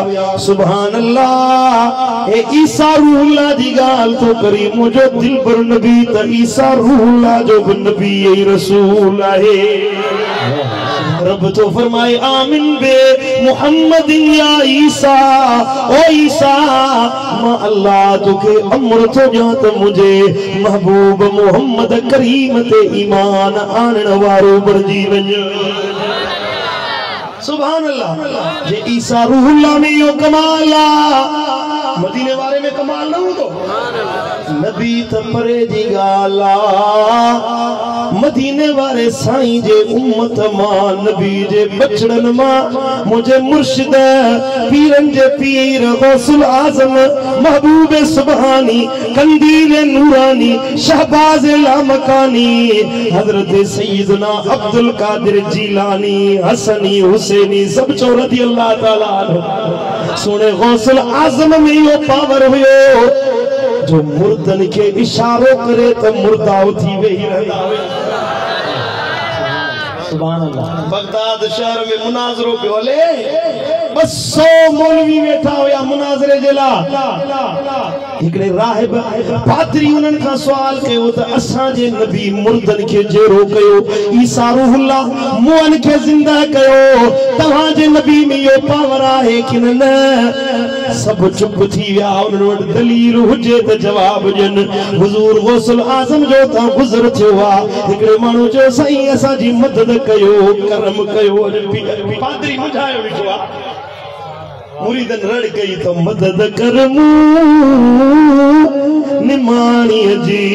सुभान अल्लाह। ए ईसा रूहुल्लाह जी गाल तो करी मुझो दिल पर नबी त ईसा रूहुल्लाह जो नबी ए रसूल आहे। रब तो फरमाए आमिन बे मुहम्मद या ईसा ओ ईसा मां अल्लाह तुके अमर तो जात मुझे महबूब मोहम्मद करीम ते ईमान आणण वारो बणजी वञ। सुभान अल्लाह। जे ईसा रूहुल्लाह में यो कमाल आ मदीने वाले में कमाल न हो तो नबी त परे जी गाला मदीने वाले साईं जे उम्मत मां नबी जे बचड़न मां मुझे मुर्शिद पीरन जे पीर गौसुल आजम महबूब सुबहानी कंदील नूरानी शहबाज लामकानी हजरत सैयदना अब्दुल कादिर जीलानी हसनी हुसैनी सब चो रज़ी अल्लाह ताला अन्हु सुने गौसुल आजम में यो पावर हुयो जो मुर्दन के इशारो करे तो मुर्दा उठी वेही रहंदा। सुभान अल्लाह। बगदाद शहर में मुनाजरो पे हले बस 100 मौलवी बैठा होया मुनाजरे जेला। हिकड़े राहिब पादरी उनन का सवाल कयो त असा जे नबी मुर्दन के जेरो कयो ईसा रूहुल्लाह मुअन के जिंदा कयो तवा जे नबी में यो पावर आहे कि न। सब चुप थी विया उन वट दलील हुजे त जवाब ॾियन। हुजूर गौसुल आजम जो ता गुज़र थियो आ हिकड़े माण्हू जो साईं असा जी मदद कयो करम कयो पादरी बुझायो विठो आ मुरीदन रड़ गई तो मदद कर निमाणी जी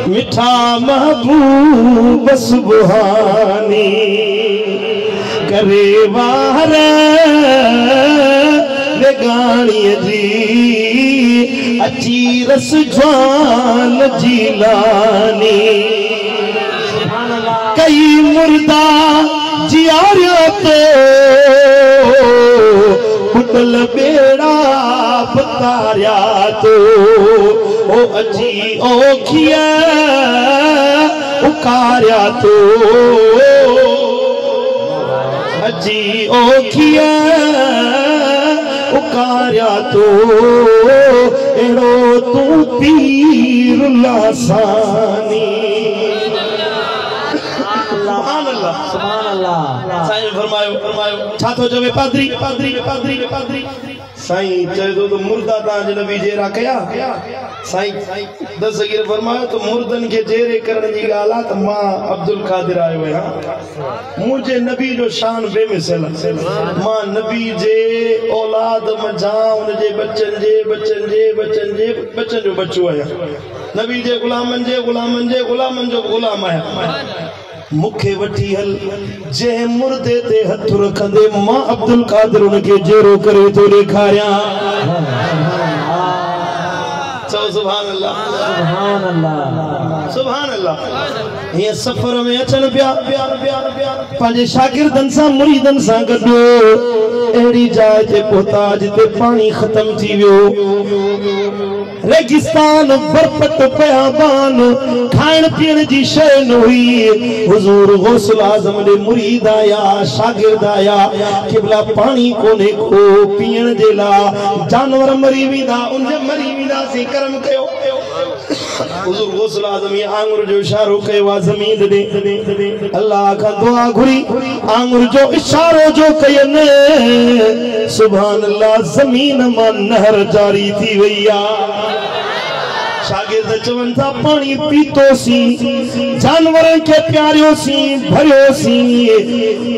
मिठा महबूब सुबहानी करे वार बेगानी जी अची रस ज्वाल जीलानी कई मुर्दा जियारिया तो कुटल बेड़ा बतारिया तो ओ अची ओखिया उकारिया तो अजी ओखिया उकारिया तो एड़ो तू पीर लासानी। सुभान अल्लाह। साईं फरमायो छा तो जवे पादरी पादरी पादरी पादरी साईं चयो तो मुर्दा ताज नबी जेरा कया साईं दस्तगीर फरमायो तो मुर्दन के जेरे करण जी गाला त मां अब्दुल कादिर आयो है मुझे नबी जो शान बेमिसाल मां नबी जे औलाद मजा उन जे बच्चन जे बच्चन जे बच्चन जे बच्चन जो बच्चो है नबी जे गुलामन जे गुलामन जे गुलामन जो गुलाम है मुखे वठी हल जे मुर्दे ते हथ रखंदे मां अब्दुल कादिर उनके जेरो करे तो ॾेखारिया। सुभान अल्लाह सुभान अल्लाह सुभान अल्लाह। ये सफर में अचन पिया पंहिंजे शागिर्दन सां मुरीदन सां गॾु अहिड़ी जाइ ते पहुता जिते पानी खत्म थी वियो रेगिस्तान बरपट बयाबान खाइण पीअण जी शइ न हुई। हुजूर गौसुल आजम दे मुरीद आया शागिर्द आया किबला पानी कोने को पीअण जे लाइ जानवर मरी वेंदा उन मरी वेंदा सी करम कयो। हुजूर गौसुल आजम ये आंगुर जो इशारो कयो आ ज़मीन दे अल्लाह का दुआ घुरी आंगुर जो इशारो जो कयन सुभान अल्लाह ज़मीन मां नहर जारी थी वई आ। शागिर्द चवन था पानी पीतो सी जानवरन के प्यारियो सी भरियो सी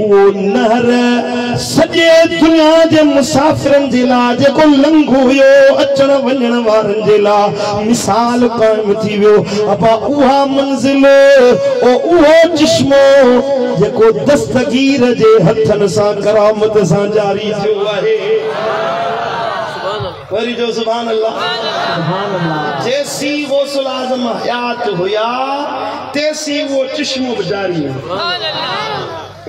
वो नहर सजे दुनिया जे मुसाफिरन जे ला जेको लंघो हुयो अचण वञण वारन जे ला मिसाल कायम थी वियो अपा उहा मंजिल ओ उहो चश्मो जेको दस्तगीर जे हथन सां करामत सां जारी थियो आहे वरी जो सुभान अल्लाह जैसी वो सुलाज़म हयात हुया तैसी वो चश्मो जारी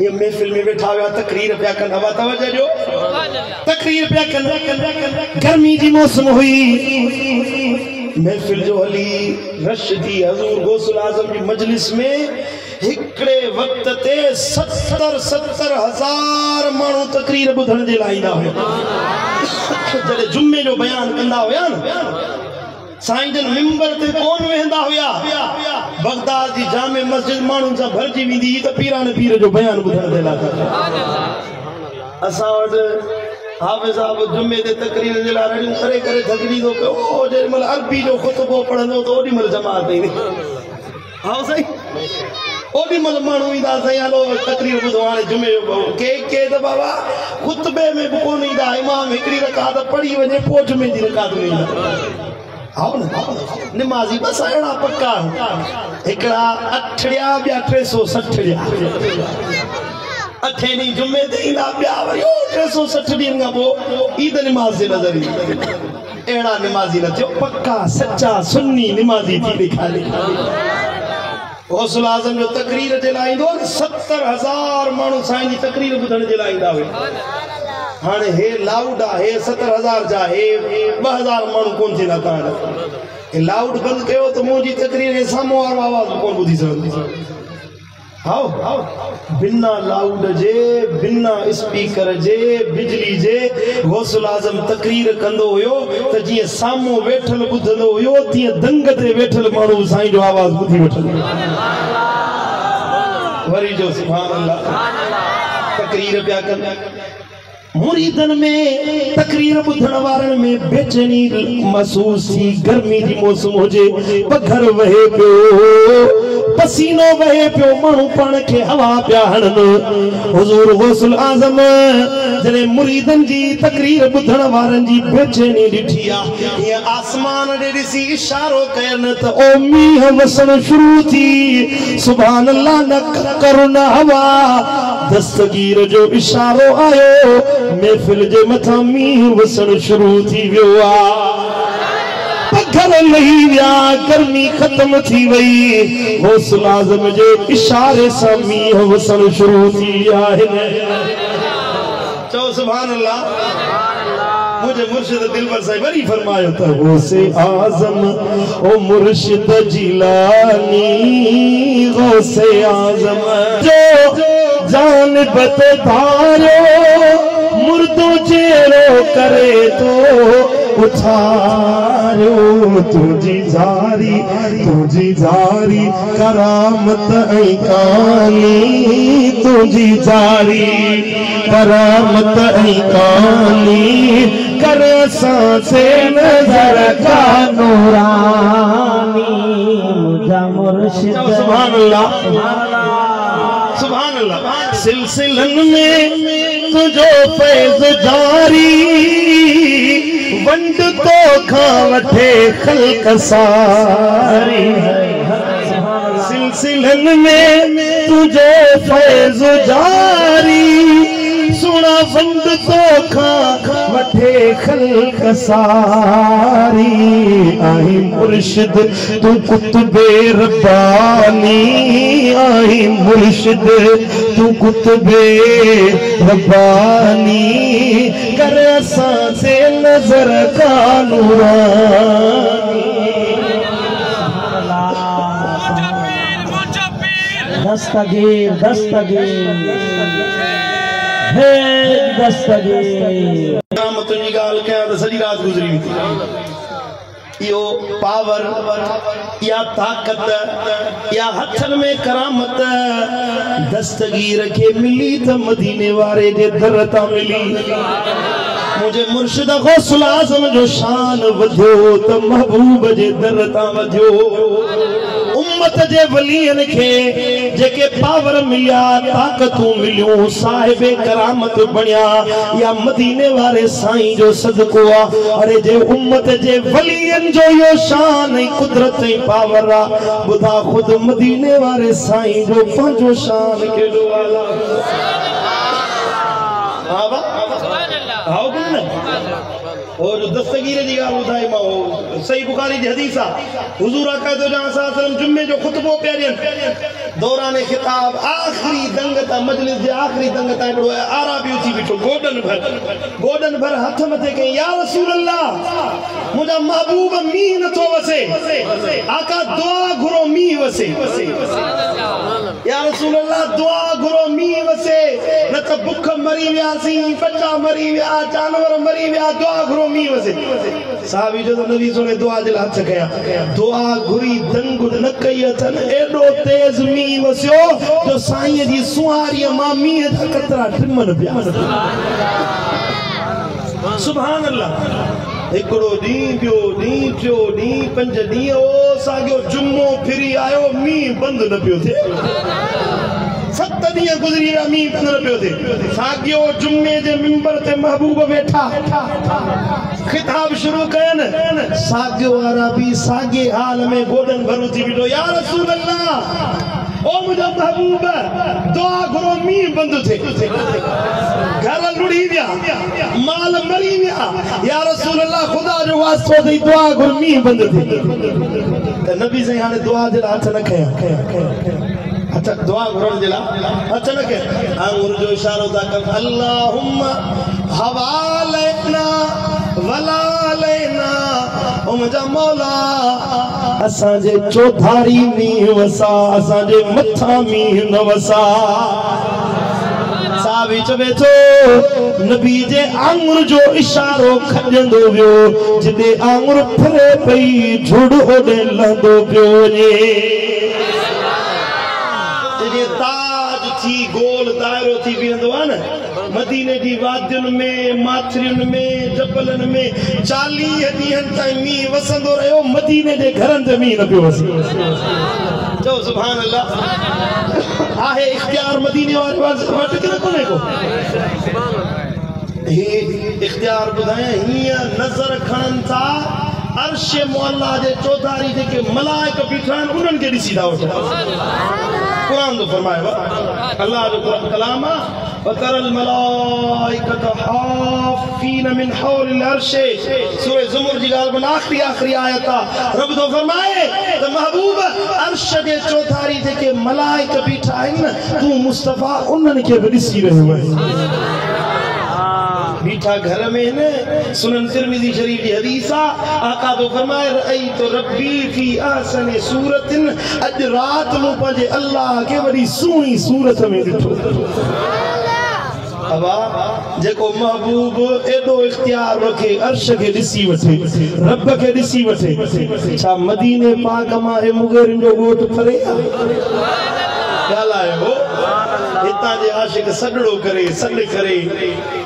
ये महफिल में बैठा हुआ तकरीर पिया कन हवा तवज्जो जो तकरीर पिया कन गर्मी जी मौसम हुई महफिल जो हली रश थी हजूर गौसुल आजम की मजलिस में हिकड़े वक्त ते 70 हज़ार मानू तकरीर बुधण जे लाइ ईंदा हुया जॾहिं जुम्मे जो बयान कंदा हुया न साईं जन मिंबर ते कोन वेंदा हुया बगदाद जी जामे मस्जिद मानू सां भरजी वेंदी त पीरान पीर जो बयान बुधण जे लाइ असां वटि हाफिज़ साहब जुम्मे ते तकरीर जे लाइ रड़ियूं करे करे थकिजी थो पियो ओ जेॾीमहिल अरबी जो ख़ुतबो पढ़ंदो त ओॾीमहिल जमात ईंदी हा साईं ओॾीमहिल माण्हू ईंदा साईं हलो तकरीर ॿुधो हाणे जुमे जो के त बाबा ख़ुतबे में बि कोन ईंदा इमाम हिकिड़ी रकात पढ़ी वञे पोइ जुमे जी रकात में ईंदा आओ न निमाज़ी बस अहिड़ा पक्का हिकिड़ा अठड़िया ॿिया 360 अठे ॾींहुं जुमे ते ईंदा ॿिया वरी 360 ॾींहंनि खां पोइ ईद निमाज़ जे नज़र ईंदा अहिड़ा निमाज़ी न थियो पक्का सच्चा सुन्नी निमाज़ी थी ॾेखारे गौसुल आज़म जो तकरीर जे लाइ ईंदो 70,000 माण्हू साईं जी तकरीर ॿुधण जे लाइ ईंदा हुआ हाणे हे लाउड आहे 70,000 जा हे 2000 माण्हू कोन थींदा तव्हां लाउड बंदि कयो त मुंहिंजी तकरीर जे साम्हूं वारो आवाज़ कोन ॿुधी सघंदी हाओ बिना लाउड जे बिना स्पीकर जे बिजली जे गौसुल आज़म तकरीर कंदो हुयो त जीअं साम्हूं वेठल ॿुधंदो हुयो तीअं दंग ते वेठल माण्हू साईं जो आवाज़ ॿुधी वठंदो वरी जो सुभान अल्लाह तकरीर पिया कनि मुरीदन में तकरीर ॿुधण वारनि में बेचैनी महसूस थी गर्मी जी मौसम हुजे पघर वहे पियो पसीनो वहे पियो माण्हू पाण खे हवा पिया हणनि हुज़ूर गौसुल आज़म जॾहिं मुरीदन जी तकरीर ॿुधण वारनि जी बेचैनी ॾिठी आहे हीअं आसमान ॾे ॾिसी इशारो कयनि त ओ मींहुं वसण शुरू थी सुभान अल्लाह न करो न हवा दस्तगीर जो इशारो आयो महफिल जे मथां मींहुं वसण शुरू थी वियो आहे पत्थर लही विया गर्मी खत्म थी वई गौसुल आज़म जे इशारे सां मींहुं वसण शुरू थी विया आहिनि चओ सुभान अल्लाह मुझे मुर्शिद दिलबर साईं वरी फरमायो त गौसे आज़म ओ मुर्शिद जिलानी गौसे आज़म जो जान बतधारो मुर्दो जेरो करे तो उठारो तुझी जारी करामत ऐं कानी तुझी जारी करामत ऐं कानी कर सांसे नजर का नूरानी मुझा मुर्शिद सुभान अल्लाह सुभान अल्लाह सिलसिलन में तुझो फैज़ जारी वंड तो खा वठे खल्क सारी सिलसिलन में तुझो फैज़ जारी सुना वंड तो खा वठे खल्क सारी आई मुर्शिद तू कुतुबे रब्बानी आई मुर्शिद तू कुतुबे रब्बानी कर सांसे नजर का नूरानी दस्तगीर दस्तगीर है दस्तगीर तुझी गाल कयां त सॼी रात गुज़री थी यो पावर या ताकत या हथन में करामत दस्तगीर के मिली त मदीने वारे जे दर ता मिली मुझे मुर्शिद गौसुल आज़म जो शान वधियो त महबूब जे दर तां वधियो उम्मत जे वलियन के जेके पावर मिलिया ताकतूं मिलियूं साहिबे करामत बणिया या मदीने वाले साईं जो सदको आ अरे जे उम्मत जे वलियन जो यो शान ऐं कुदरत ऐं पावर आ बुधा खुद मदीने वाले साईं जो पंहिंजो शान केॾो आला हां बा आओ कुन और दस्तगीर जी गाल बुधाई मां सही बुखारी जी हदीस आ हुजूर आका दो जहां सल्लल्लाहु जुम्मे जो खुतबो पेरियन दौरान खिताब आखिरी दंग ता मजलिस जे आखिरी दंग ता एकड़ो आराबी उठी बिठो गोडन भर हथ मथे के या रसूल अल्लाह मुजा महबूब मी न तो वसे आका दुआ घुरो मी वसे या रसूल अल्लाह दुआ घुरो मी वसे न त भूख मरी वियासी बच्चा मरी विया जानवर मरी विया दुआ घुरो मी वसे साहबी जो नबी सोने दुआ जे हथ कया दुआ घुरी दंग न कई अथन एडो तेज मी वसियो जो साईं जी सुहारी मां मी दा कतरा टिमन पिया सुभान अल्लाह एकड़ो डी बियो डी टियो डी पंज डी ओ सागो जुम्मो फिरी आयो मी बंद न पियो थे 7 ॾींहं गुज़री विया मी बंद न पियो थे सागो जुम्मे जे मिंबर ते महबूब बैठा खिताब शुरू कयन सागो अरबी सागे हाल में गोडन भरू थी बिठो या रसूल अल्लाह ओ मुझा महबूब दुआ घुरो मी बंद थे घर लुड़ी विया माल मरी विया या रसूल अल्लाह खुदा जो वास्तो दई दुआ घुर मी बंद थे त नबी से हाने दुआ जे हथ न खया अच्छा दुआ घुरण जे हथ न खया अंगूर जो इशारो ता कर अल्लाहुम्मा हवालना वलालना ओ मुझा मौला असा जे चौधारी में वसा असा जे मथा में न वसा सावी चवे तो नबी जे आंगुर जो इशारो खजंदो वियो जिते आंगुर फरे पई झुड़ ओडे लहंदो पियो जे ताज थी गोल दायरो थी बीहंदो आ न मदीने जी वादियुनि में माथरियुनि में जबलनि में 40 ॾींहंनि ताईं मींहुं वसंदो रहियो मदीने जे घरनि ते मींहुं न पियो वसे चओ सुभान अल्लाह आहे इख्तियार मदीने वारे वटि कि न कोन्हे को ही इख्तियार ॿुधायां हीअं नज़र खणनि था अर्श मुअल्ला जे चौधारी जेके मलाइक बीठा आहिनि उन्हनि खे ॾिसी था वठनि कुरान तो फरमायो अल्लाह जो कलाम वतरल मलाइकत हाफीन मिन हौलिल अर्श सूरह ज़ुमर जी गाल बन आखिरी आयत रब तो फरमाए त महबूब अर्श जे चौधारी जेके मलाइक बीठा आहिनि तू मुस्तफा उन्हनि खे बि ॾिसी रहियो आहे बीठा घर में न सुनन तिरमिज़ी शरीफ की हदीस आका तो फरमाए रई तो रब्बी फी ahsan सूरतिन अज रात नु पंजे अल्लाह के वडी सुणी सूरत में ॾिठो अबा जेको महबूब एडो इख्तियार रखे अर्श के ॾिसी वठे रब के ॾिसी वठे छा मदीने पाक मां हे मुगेरन जो गोठ फरे ॻाल्हाए हो हितां जे आशिक सॾड़ो करे सॾ करे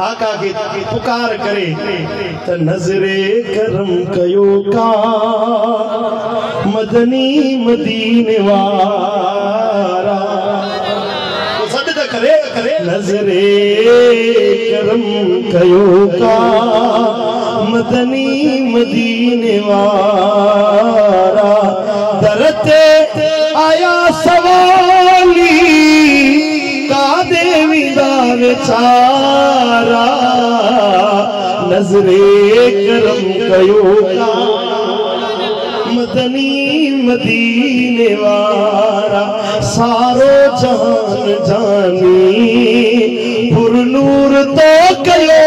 आका के पुकार करे त नज़रे करम कयो का मदनी मदीने वारा सॾ त करे नज़रे करम कयो का मदनी मदीने वारा दरते आया सवाली बेचारा नजरे करम कयो का मदनी मदीने वारा सारो जान जानी पुरनूर तो कयो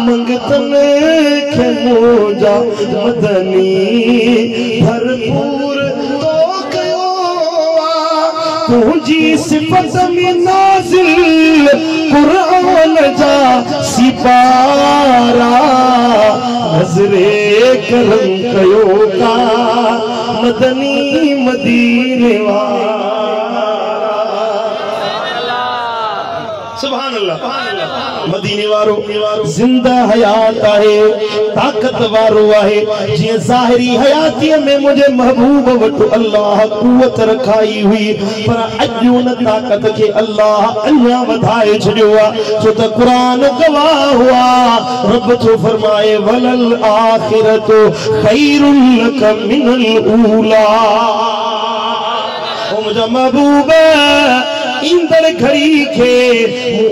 मंगतन के मोजा मदनी भरपूर तुझी सिफत में नाज़िल कुरान जा सिपारा नज़रे करम कयो का मदनी मदीने वारा सुभान अल्लाह मदीने वारो जिंदा हयात है ताकत वारो है जी ज़ाहिरी हयाती में मुझे महबूब वटो अल्लाह कुवत रखाई हुई पर अजू न ताकत के अल्लाह अल्लाह वधाए छड़ियो जो त कुरान गवाह हुआ रब तो फरमाए वलल आखिरतु खैरुल लक मिनल ऊला ओ मुझा महबूब इंदर घड़ी के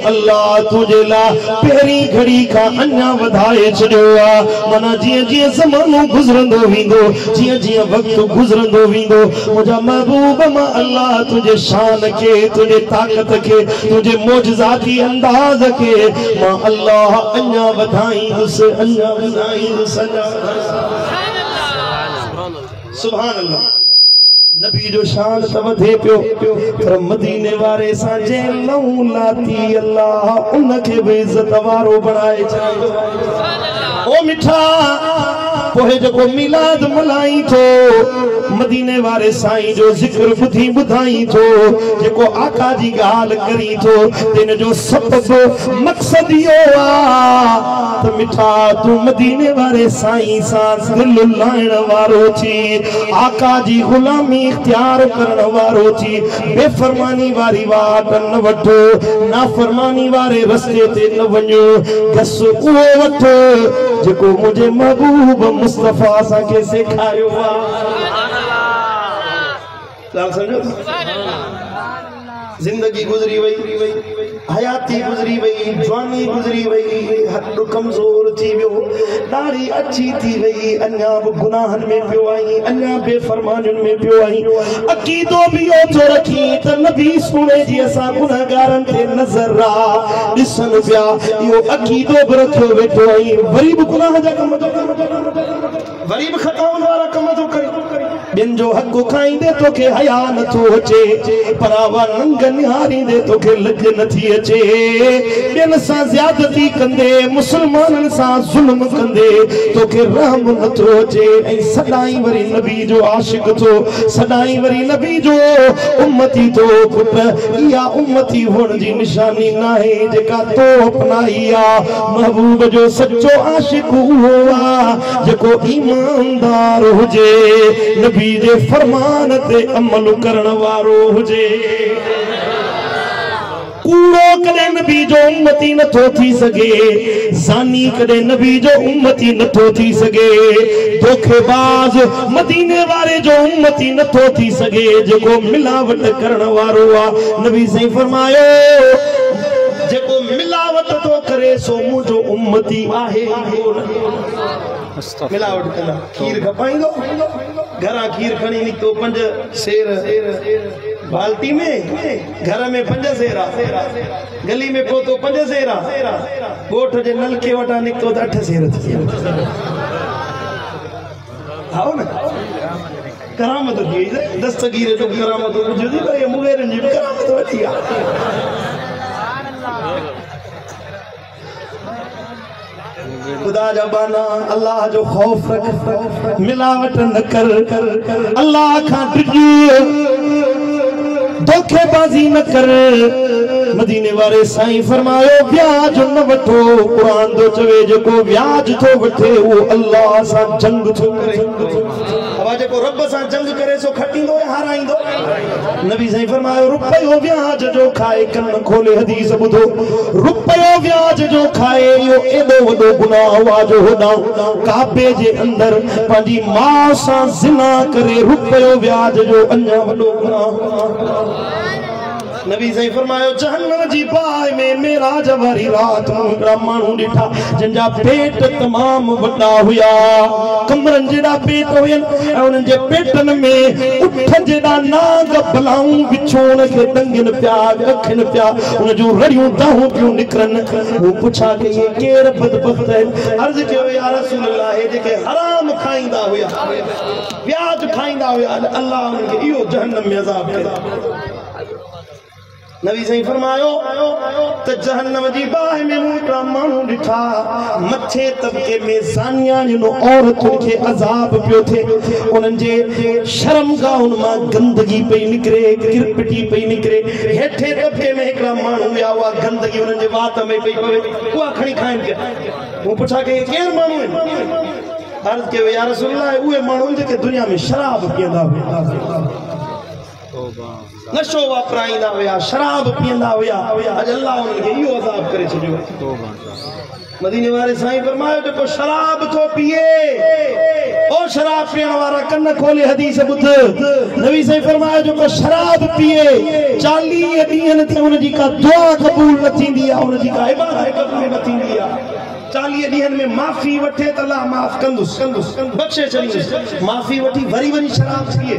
अल्लाह तुझे ला पहरी घड़ी का अन्या वधाए छड़ियो मना जिए जिए ज़मानो गुज़रंदो वींदो जिए जिए वक्त गुज़रंदो वींदो मुझा महबूब मां अल्लाह तुझे शान के तुझे ताकत के तुझे मोजज़ाती अंदाज के मां अल्लाह अन्या वधाई उस अन्या वधाई उस सुभान अल्लाह नबी जो शान तब थे पियो पर मदीने वारे साजे लऊ लाती अल्लाह उनके भी इज्जत वारो बनाए छड़ियो ओ मिठा पोहे जो मिलाद मल्हाई थो मदीने वारे साईं जो जिक्र बुधी बुधाई थो जेको आका जी गाल करी थो तिन जो सबब मकसद यो आ तो मिठा तू मदीने वारे साईं सा दिल लाइण वारो थी आका जी गुलामी इख्तियार करण वारो थी बेफरमानी वारी वाट न वठो नाफरमानी वारे रस्ते ते न वञो बस उहो वठो जेको मुझे महबूब मुस्तफा सा के सिखायो वा समझो जिंदगी गुजरी वही हयाती गुजरी वही जवानी गुजरी वही हड्ड कमजोर थी वियो दाढ़ी अच्छी थी वही अन्या गुनाहन में पियो आई अन्या बेफरमानन में पियो आई अकीदो भी ओ जो रखी त नबी सुने जी असा गुनाहगारन ते नजर रा दिसन पिया यो अकीदो भी रखियो वेठो आई वरी भी गुनाह जा कम वरी भी खताउन वाला कम तो करी बिन जो हक खाईंदे तो के हया न तो अचे परावा नंग निहारी दे तो के लज न थी अचे बिन सा ज्यादती कंदे मुसलमानन सा जुल्म कंदे तो के रहम न तो अचे ऐ सदाई वरी नबी जो आशिक तो सदाई वरी नबी जो उम्मती तो पुट या उम्मती होण जी निशानी ना है जेका तो अपनाईया महबूब जो सच्चो आशिक हुआ जेको ईमानदार हुजे नबी दे फरमान ते अमल करण वारो हुजे कूड़ो कदे नबी जो उम्मती न थो थी सके जानी कदे नबी जो उम्मती न थो थी सके धोखेबाज मदीने वाले जो उम्मती न थो थी सके जेको मिलावट करण वारो आ नबी सही फरमायो जेको मिलावट तो करे सो मुझो उम्मती आहे मिलावट कंदा खीर खपाइंदो घरा खीर खणी निकतो 5 सेर बाल्टी में घर में 5 सेरा गली में पोतो 5 सेरा गोठ जे नलके वटा निकतो 8 सेर आओ ना करामत थी दस्तगीर जो करामत बुझदी पर ये मुगेरन जी करामत वठी आ खुदा जबाना अल्लाह जो खौफ रख मिलावट न कर अल्लाह का डिजी धोखेबाजी न कर मदीने वाले साईं फरमायो ब्याज न वठो कुरान दो चवे जेको ब्याज तो वठे वो अल्लाह सा जंग तो करे आवाज को रब सा जंग करे सो खटींदो या हाराइंदो नबी साईं फरमायो रुपयो ब्याज जो खाए कन खोले हदीस बुधो रुपयो ब्याज जो खाए यो एडो वडो गुनाह हुआ जो होदा काबे जे अंदर पांजी मां सा जिना करे रुपयो ब्याज जो अन्या वडो गुनाह नबी सही फरमायो जहन्नम जी बाह में मेराज वारी रात मुंडा मानू डिठा जंजा पेट तमाम वडा हुया कमरन जेड़ा पेट होयन उन जे पेटन में उठ जेड़ा नाग बलाऊं बिछोण के डंगन प्या रखन प्या उन जो रड़ियों दाहू पियो निकरन वो पूछा के ये केर बदबख्त है अर्ज के या रसूल अल्लाह जेके हराम खाइंदा हुया ब्याज खाइंदा हुया अल्लाह उनके इयो जहन्नम में अजाब करे नबी सही फरमायो त जहन्नम जी बाह में मूटा मानू दिठा मथे तबके में सानिया जिनो औरतुन के अजाब पियो थे उनन जे शर्मगाह मा गंदगी पे निकरे किरपटी पे निकरे हेठे तबके में एकड़ा मानू या वा गंदगी उनन जे वात में पे पवे उहा खणी खाइन पिया वो पुछा के केर मानू अर्ज के या रसूल अल्लाह उहे मानू जे दुनिया में शराब पियंदा हुआ नशो वापराईंदा हुआ शराब पींदा हुआ अज अल्लाह उनके इहो अज़ाब करे छॾियो मदीने वाले साईं फरमायो जो शराब तो पिए ओ शराब पीण वारा कन खोले हदीस बुध नबी साईं फरमायो जो शराब पिए 40 ॾींहनि ते उन जी का दुआ कबूल न थींदी आहे उन जी का इबादत कबूल न थींदी आहे 40 ॾींहनि में माफ़ी वठे त अल्लाह माफ़ कंदुसि बख़्शे छॾींदुसि माफ़ी वठी वरी शराब पिए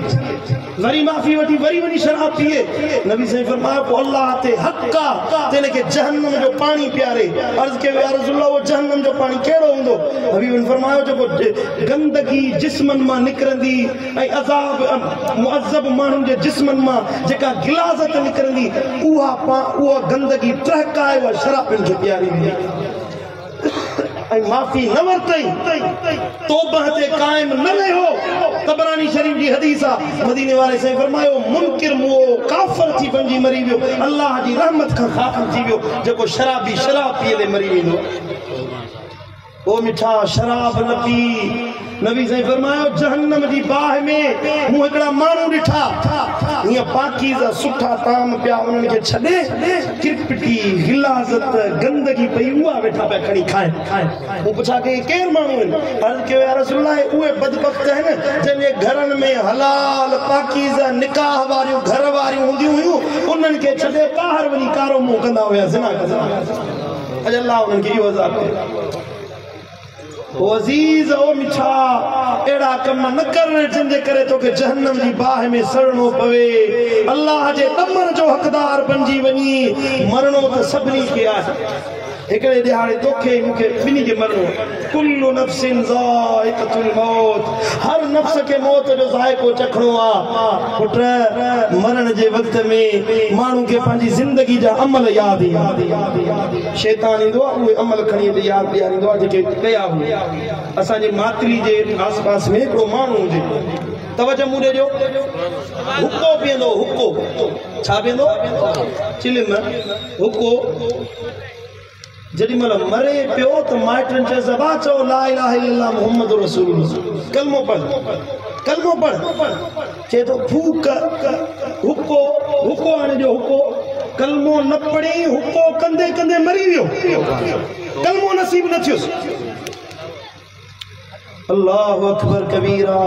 वरी माफ़ी वठी वरी शराब पिए नबी साईं फरमायो पोइ अल्लाह ते हक़ आहे तिन खे जहन्नम जो पानी पियारे अर्ज़ कयो या रसूल अल्लाह वो जहन्नम जो पानी कहिड़ो हूंदो हबीबन फरमायो जेको गंदगी जिस्मनि मां निकिरंदी ऐं अज़ाब मुअज़्ज़ब माण्हुनि जे जिस्मनि मां जेका गिलाज़त निकिरंदी उहा गंदगी टहकाए उहा शराबनि खे पियारींदी माफी न वरतई तौबह ते कायम न रहो तबरानी शरीफ जी हदीस आहे मदीने वाले साईं फरमायो मुनकिर मुओ काफिर थी पंजी मरी वियो अल्लाह जी रहमत खां ख़ातिम थी वियो जेको शराबी शराब पीए मरी वेंदो ओ मिठा शराब न पी नबी साईं फरमायो जहन्नम जी बाह में मूं हिकड़ा माण्हू ॾिठा हीअं पाकीज़ा सुठा ताम पिया उन्हनि खे छॾे किरपटी गिलाज़त गंदगी पई उहा वेठा पिया खणी खाइनि मूं पुछा के केरु माण्हू आहिनि अर्ज़ कयो या रसूल अल्लाह उहे बदबख़्त आहिनि जंहिंजे घरनि में हलाल पाकीज़ा निकाह वारियूं घर वारियूं हूंदियूं हुयूं उन्हनि खे छॾे ॿाहिरि वञी कारो मुंहुं कंदा हुया ज़िना कंदा अॼु अल्लाह उन्हनि खे इहो अज़ाब कयो ओ अजीज ओ मिठा एड़ा कम न कर जिंदे करे तो के जहन्नम जी बाह में सड़नो पवे अल्लाह जे दमन जो हकदार बनजी वनी मरणो तो सबनी के आहे एकड़े दिहाड़े तोखे मुखे बिनी के मरणो कुल्लु नफ्सिन ज़ाइक़तुल मौत हर नफ्स के मौत जो ज़ाइक़ो चखणो आ पुट मरण जे वक्त में मानू के पांजी जिंदगी जा अमल याद शैतान इंदो उहे अमल खणी ते याद ॾियारींदो आहे जेके कया हुए असा जे मातरी जे आसपास में हिकिड़ो माण्हू हुजे तवजो मूं ॾिजो हुको पींदो हुको छा पींदो चिलिम हुको जॾहिं महिल मरे पियो त माइटनि चयो ज़बा चओ ला इलाहा इल्लल्लाह मुहम्मद रसूलुल्लाह कलमो पढ़ चए थो फूक हुको हाणे जो हुको कलमो न पढ़ी हुको कंदे कंदे मरी वियो कलमो नसीब न थियुसि अल्लाहु अकबर कबीरा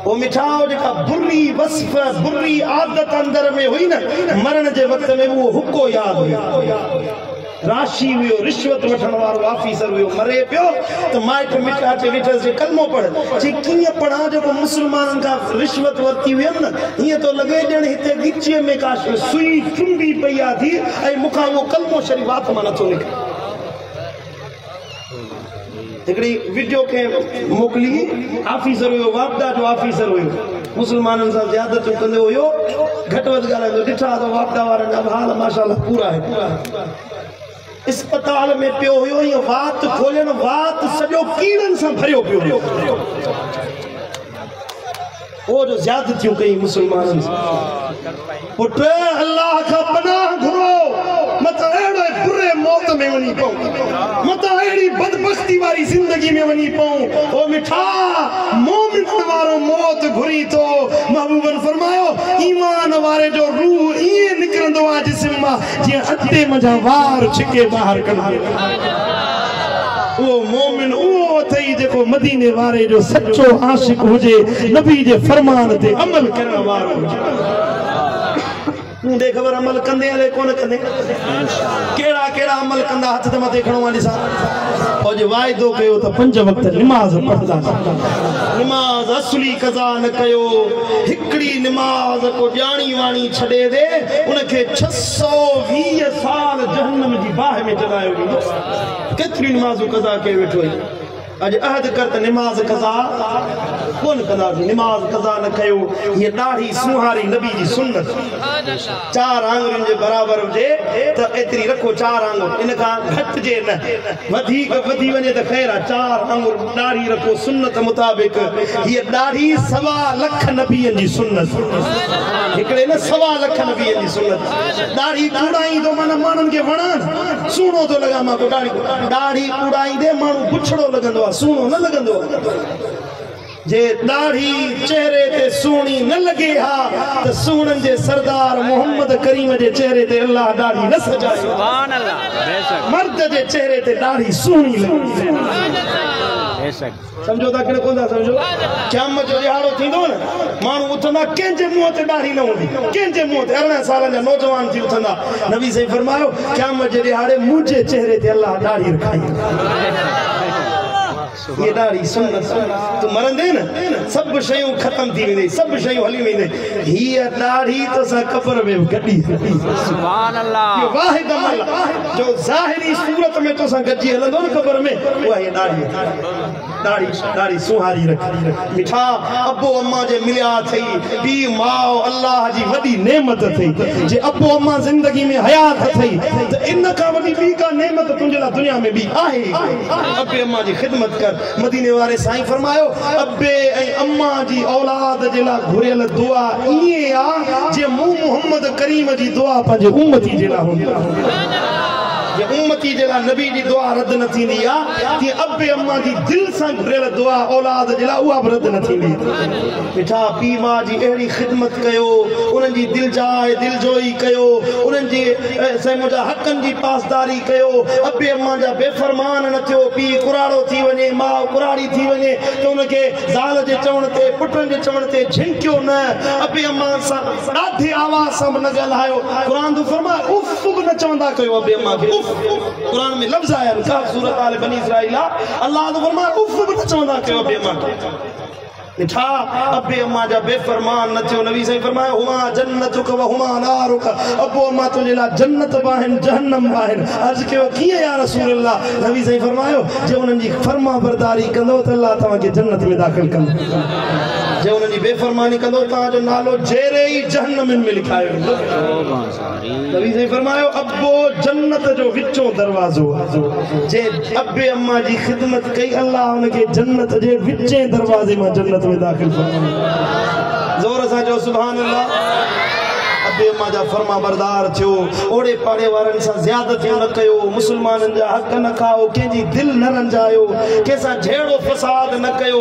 ओ मिठाओ जेका बुरी वस्फ बुरी आदत अंदर में हुई न मरण जे वक्त में वो हुको याद हुयो राशि हुयो रिश्वत वठण वारो ऑफिसर हुयो मरे पियो तो माइट मिठा चे विठस जे कलमो पढ़ जे कीअं पढ़ा जेको मुसलमानन का रिश्वत वरती हुई न हीअं तो लगे ॼण हिते गिचे में का सुई चुंबी पई थी ऐं मूंखां वो कलमो शरीफ हाथ मां नथो निकिरे हिकिड़ी वीडियो के मोकली ऑफिसर हुयो वापदा जो ऑफिसर हुयो मुसलमानन सां ज़्यादतियूं कंदो हुयो घटि वधि ॻाल्हाईंदो ॾिठा त वापदा वारनि जा हाल माशाअल्लाह पूरा आहे अस्पताल में पियो हुयो ये वात खोलन वात सॼो कीड़नि सां भरियो पियो वो जो ज़्यादतियूं कई मुसलमानन पुट अल्लाह का पनाह घुरो मत अहिड़े बुरे मौत में वञी पऊं मत अहिड़ी बदबख्ती वारी जिंदगी में वञी पऊं ओ मिठा मोमिन वारो मौत घुरी तो महबूबन फरमायो ईमान वारे जो रूह ईअं निकिरंदो आहे जिस्म मां जीअं अटे मजा वार छिके ॿाहिरि कंदो वो मोमिन वो थई जेको मदीने वारे जो सच्चो आशिक हुजे नबी जे फरमान ते अमल करण वारो हुजे तू दे खबर अमल कंदे हले कोन कंदे केड़ा केड़ा अमल कंदा हथ ते मथे खणो वाली सा और जो वायदो कयो त 5 वक्त नमाज पढ़दा नमाज असली कज़ा न कयो हिकड़ी नमाज को जानी वाणी छडे दे उनके 620 साल जहन्नम जी बाह में चलायो वेंदो केतरी नमाजू कज़ा के वेठो अज अहद कर त निमाज कज़ा कोन कंदासीं निमाज कज़ा न कयो ये ॾाढी सुहारी नबी जी सुन्नत चार आंगुरनि जे बराबर हुजे त एतिरी रखो चार आंगुर इन खां घटिजे न वधीक वधी वञे त ख़ैर आहे चार आंगुर ॾाढी रखो सुन्नत मुताबिक़ ये ॾाढी 1.25 लख नबीअनि जी सुन्नत हिकिड़े न 1.25 लख नबीअनि जी सुन्नत ॾाढी उड़ाईंदो माना माण्हुनि खे वणनि सुहिणो थो लॻा मां ॾाढी उड़ाईंदे माण्हू पुछड़ो लॻंदो सुनो न लगंदो जे दाढ़ी चेहरे ते सुणी न लगे हा त सुणन जे सरदार मोहम्मद करीम जे चेहरे ते अल्लाह दाढ़ी न सजाए सुभान अल्लाह बेशक मर्द जे चेहरे ते दाढ़ी सुणी लगे बेशक समझो ता कि कोन समझो क़यामत जो दिहाड़ो थींदो न माण्हू उथंदा कंहिंजे मुंह ते दाढ़ी न हूंदी कंहिंजे मुंह ते 18 साल जा नौजवान थी उथंदा नबी सही फरमायो क़यामत जे दिहाड़े मुंहिंजे चेहरे ते अल्लाह दाढ़ी रखाई ये दाढ़ी सुन्नत तू मरंदे न सब शयूं खत्म थी वेंदी सब शयूं हली वेंदी हीअ दाढ़ी तो सा कब्र में गड्डी सुभान अल्लाह ये वाहिद अमल जो ज़ाहिरी सूरत में तो सा गड्डी हलंदो न कब्र में वो है दाढ़ी दाढ़ी सुहारी रखी मिठा अब्बो अम्मा जे मिलिया थई पी माओ अल्लाह जी वडी नेमत थई जे अब्बो अम्मा जिंदगी में हयात थई त इन का वडी बी का नेमत तुंहिंजे ला दुनिया में भी आहे अब्बे अम्मा जी खिदमत कर मदीने वाले साईं फरमायो अब्बे ऐं अम्मा जी औलाद जे ला घुरियल दुआ इए आ जे मोहम्मद करीम जी दुआ पंहिंजे उम्मती जे ला हूंदी जे उम्मती जे ला नबी जी दुआ रद्द न थींदी आ कि अब्बे अम्मा जी दिल सां घुरियल दुआ औलाद जे ला उहा रद्द न थींदी मिठा पी मां जी अहिड़ी खिदमत कयो उन्हनि जी दिलजाए दिलजोई कयो उन्हनि जी मुंहिंजा हक़नि जी पासदारी कयो अब्बे अम्मा जा बेफ़रमान न थियो पी कुराड़ो थी वञे माउ कुराड़ी थी वञे त उनखे ज़ाल जे चवण ते पुटनि जे चवण ते झिंकियो न अब्बे अम्मा सां ॾाढी आवाज़ सां न ॻाल्हायो क़ुरान जो फरमाए उफ़ बि न चवंदा कयो अब्बे अम्मा खे कुरान में लफ्ज़ आया काफ़ सूरत आल बनी इस्राइल अल्लाह तो फरमाए उफ़ बि न चवंदा कयो अब्बे अम्मा खे मिठा अब्बे अम्मा जा बेफ़रमान न थियो नबी सही फरमायो हुमा जन्नतुक व हुमा नारुक अब्बो अम्मा तुंहिंजे लाइ जन्नत बि आहिनि जहन्नम बि आहिनि अर्ज़ कयो कीअं या रसूल अल्लाह नबी सही फरमायो जे उन्हनि जी फर्मा बरदारी कंदो त अल्लाह तव्हांखे जन्नत में दाख़िल कंदो जे उन्हनि जी बेफ़रमानी कंदो तव्हांजो नालो जहिड़े ई जहन्नम में लिखायो नबी सही फरमायो अब्बो जन्नत जो विचो दरवाज़ो जे अब्बे अम्मा जी खिदमत कई अल्लाह उनखे जन्नत जे विचे दरवाज़े मां जन्नत में दाखिल फरमायो जोर सां जो सुभान अल्लाह अब्बे अम्मा जा फर्मा बरदार थियो ओड़े पाड़े वारनि सां ज़्यादतियूं न कयो मुसलमाननि जा हक़ न खाओ कंहिंजी दिलि न रंजायो कंहिंसां झेड़ो फसाद न कयो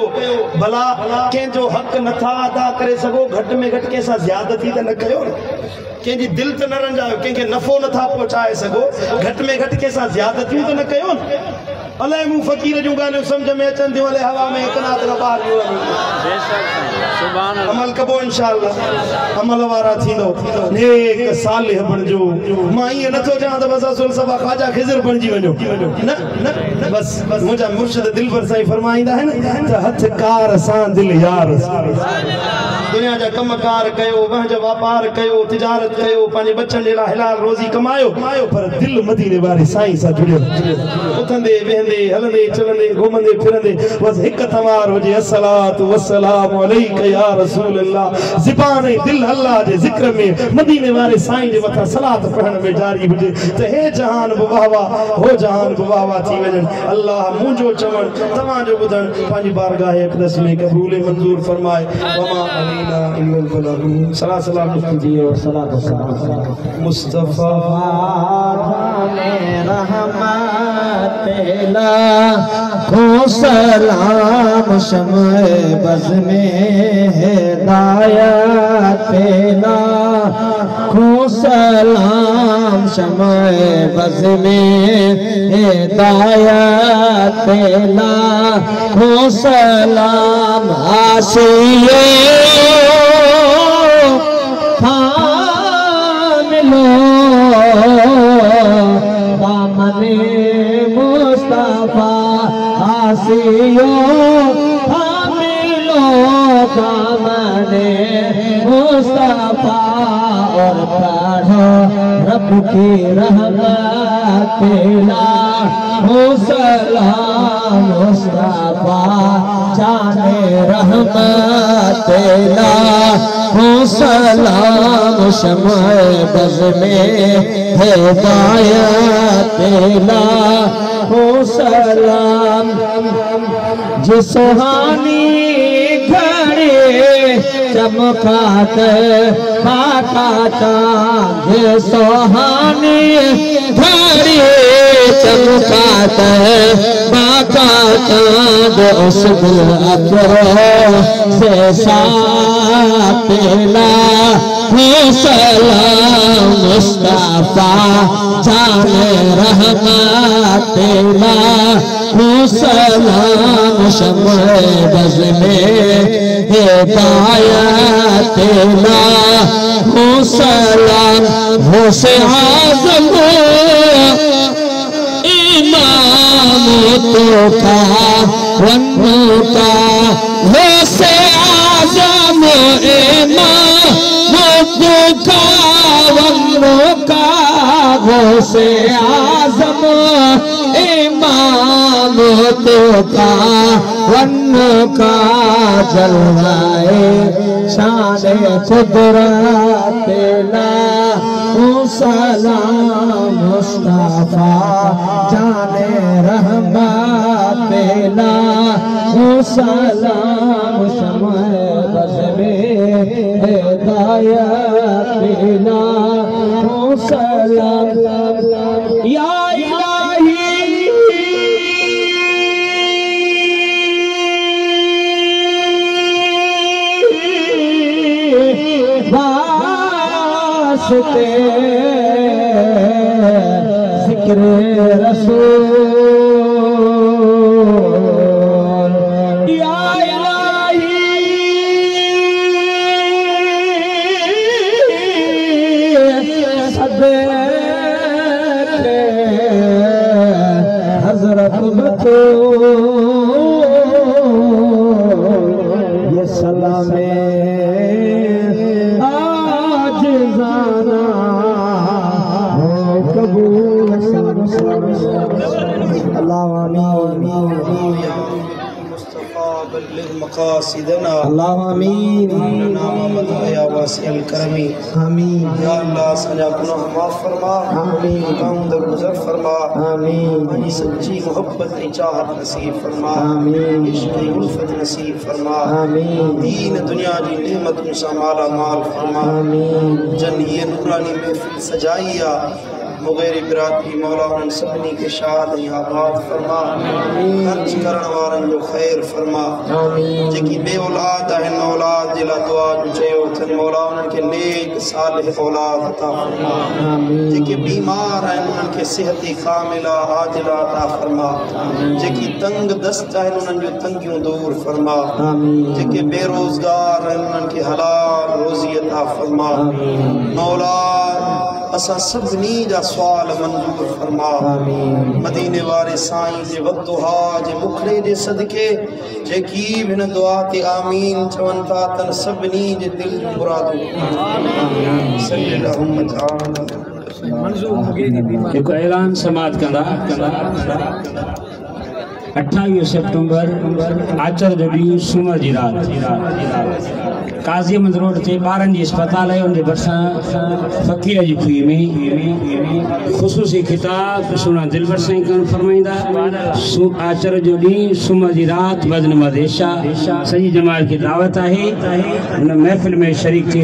भला कंहिंजो हक़ नथा अदा करे सघो घटि में घटि कंहिंसां ज़्यादती त न कयो कंहिंजी दिलि त न रंजायो कंहिंखे नफ़ो नथा पहुचाए सघो घटि में घटि कंहिंसां ज़्यादतियूं त न कयो अलाए मूं फ़कीर जूं ॻाल्हियूं सम्झ में अचनि थियूं अलाए हवा में कनात खां ॿाहिरि वियो अमल कबो इंशाअल्लाह अमल वारा थींदो नेक सालिह बणिजो मां ईअं नथो चवां त बस असुल सभा ख़्वाजा ख़िज़र बणिजी वञो न न बस मुंहिंजा मुर्शिद दिलबर साईं फरमाईंदा आहिनि त हथ कार सां दिल यार दुनिया जा कमकार कयो वंहिंजो वापार कयो तिजारत कयो पंहिंजे बच्चनि जे लाइ हलाल रोज़ी कमायो पर दिलि मदीने वारे साईं सां जुड़ियल उथंदे वेहंदे हलंदे चलंदे घुमंदे फिरंदे बस हिकु तवार हुजे अस्सलातु वस्सलामु अलैका या रसूल अल्लाह ज़ुबान ऐं दिलि अल्लाह जे ज़िक्र में मदीने वारे साईं जे मथां सलात पढ़ण में जारी हुजे त हे जहान बि वाह वाह हो जहान बि वाह वाह थी वञनि अल्लाह मुंहिंजो चवण तव्हांजो ॿुधण पंहिंजी बारगाह अक़दस में क़बूल मंज़ूर फरमाए वमा सलाम सलाम मुस्तफा को सलाम शम्ए बज़ में हिदायत पेला को सलाम शम्ए बज़ में हिदायत पेला को सलाम आशिए मिलो दामने मुस्तफा आसियो मिलो दामने मुस्तफा और पढ़ो रब की रहमत पेला हो सलाम मुस्तफा जाने रहमत हो सलाम शम्अ बज़ में हिदायत हो सलाम जो सुहानी घड़ी चमकात बाका चांद सुहानी घड़ी चमकात बाका चांद उस से सापेला हो सलाम मुस्तफा जाने रहमत हो सलाम शम्अ बज़ में हिदायत हो सलाम हो से आज़म इमाम तो का वन्नो का हो से आज़म इमाम तो का वन्नो का हो से आज़म इमाम तो का वन का जलवाए शान कुदरत हो सलाम मुस्तफा जाने रहमत हो सलाम शम्अ बज़ में हिदायत हो सलाम या वास्ते ज़िक्र रसूल या इलाही सदके हज़रत बतूल ये सलामे मक़ासिदना अल्लाह आमीन या वासिअल करमी आमीन या अल्लाह सजा गुनाह माफ फरमा आमीन काउंद गुज़र फरमा आमीन सच्ची मोहब्बत की चाहत नसीब फरमा आमीन इश्क़ उल्फत नसीब फरमा आमीन दीन दुनिया की नेमतों से माला माल फरमा आमीन जन ये नूरानी महफिल सजाइया मुग़ैर बिरादरी मौला उन सबनी के शाद आबाद फरमा खर्च करण वारन जो खैर फरमा जेकी बे औलाद आहिन औलाद दिला दुआ जो चयो थन मौला उन के नेक सालिह औलाद अता फरमा जेके बीमार आहिन उन के सेहत कामिला आजिला अता फरमा जेकी तंग दस्त आहिन उन जो तंगियों दूर फरमा जेके बेरोजगार आहिन उन के हलाल रोज़ी अता फरमा मौला असा सभनी जा सवाल मंजूर फरमा मदीने वारे साईं जे वद्दुहा जे मुखड़े जे सदके जेकी बिन दुआ ते आमीन चवन था तन सभनी जे दिल जूं मुरादूं सल्लल्लाहु अलैहि एक ऐलान समाज कंदा 28 सितंबर आचर जो ॾींहुं सूमर जी राति काज़ी अहमद रोड ते ॿारनि जी अस्पताल आहे उनजे भरिसां फ़कीर जी खुई में ख़ुसूसी खिताब सुना दिलबर साईं कन फरमाईंदा आचर जो ॾींहुं सूमर जी राति वज़न मदेशा सॼी जमात खे दावत आहे उन महफ़िल में शरीक थी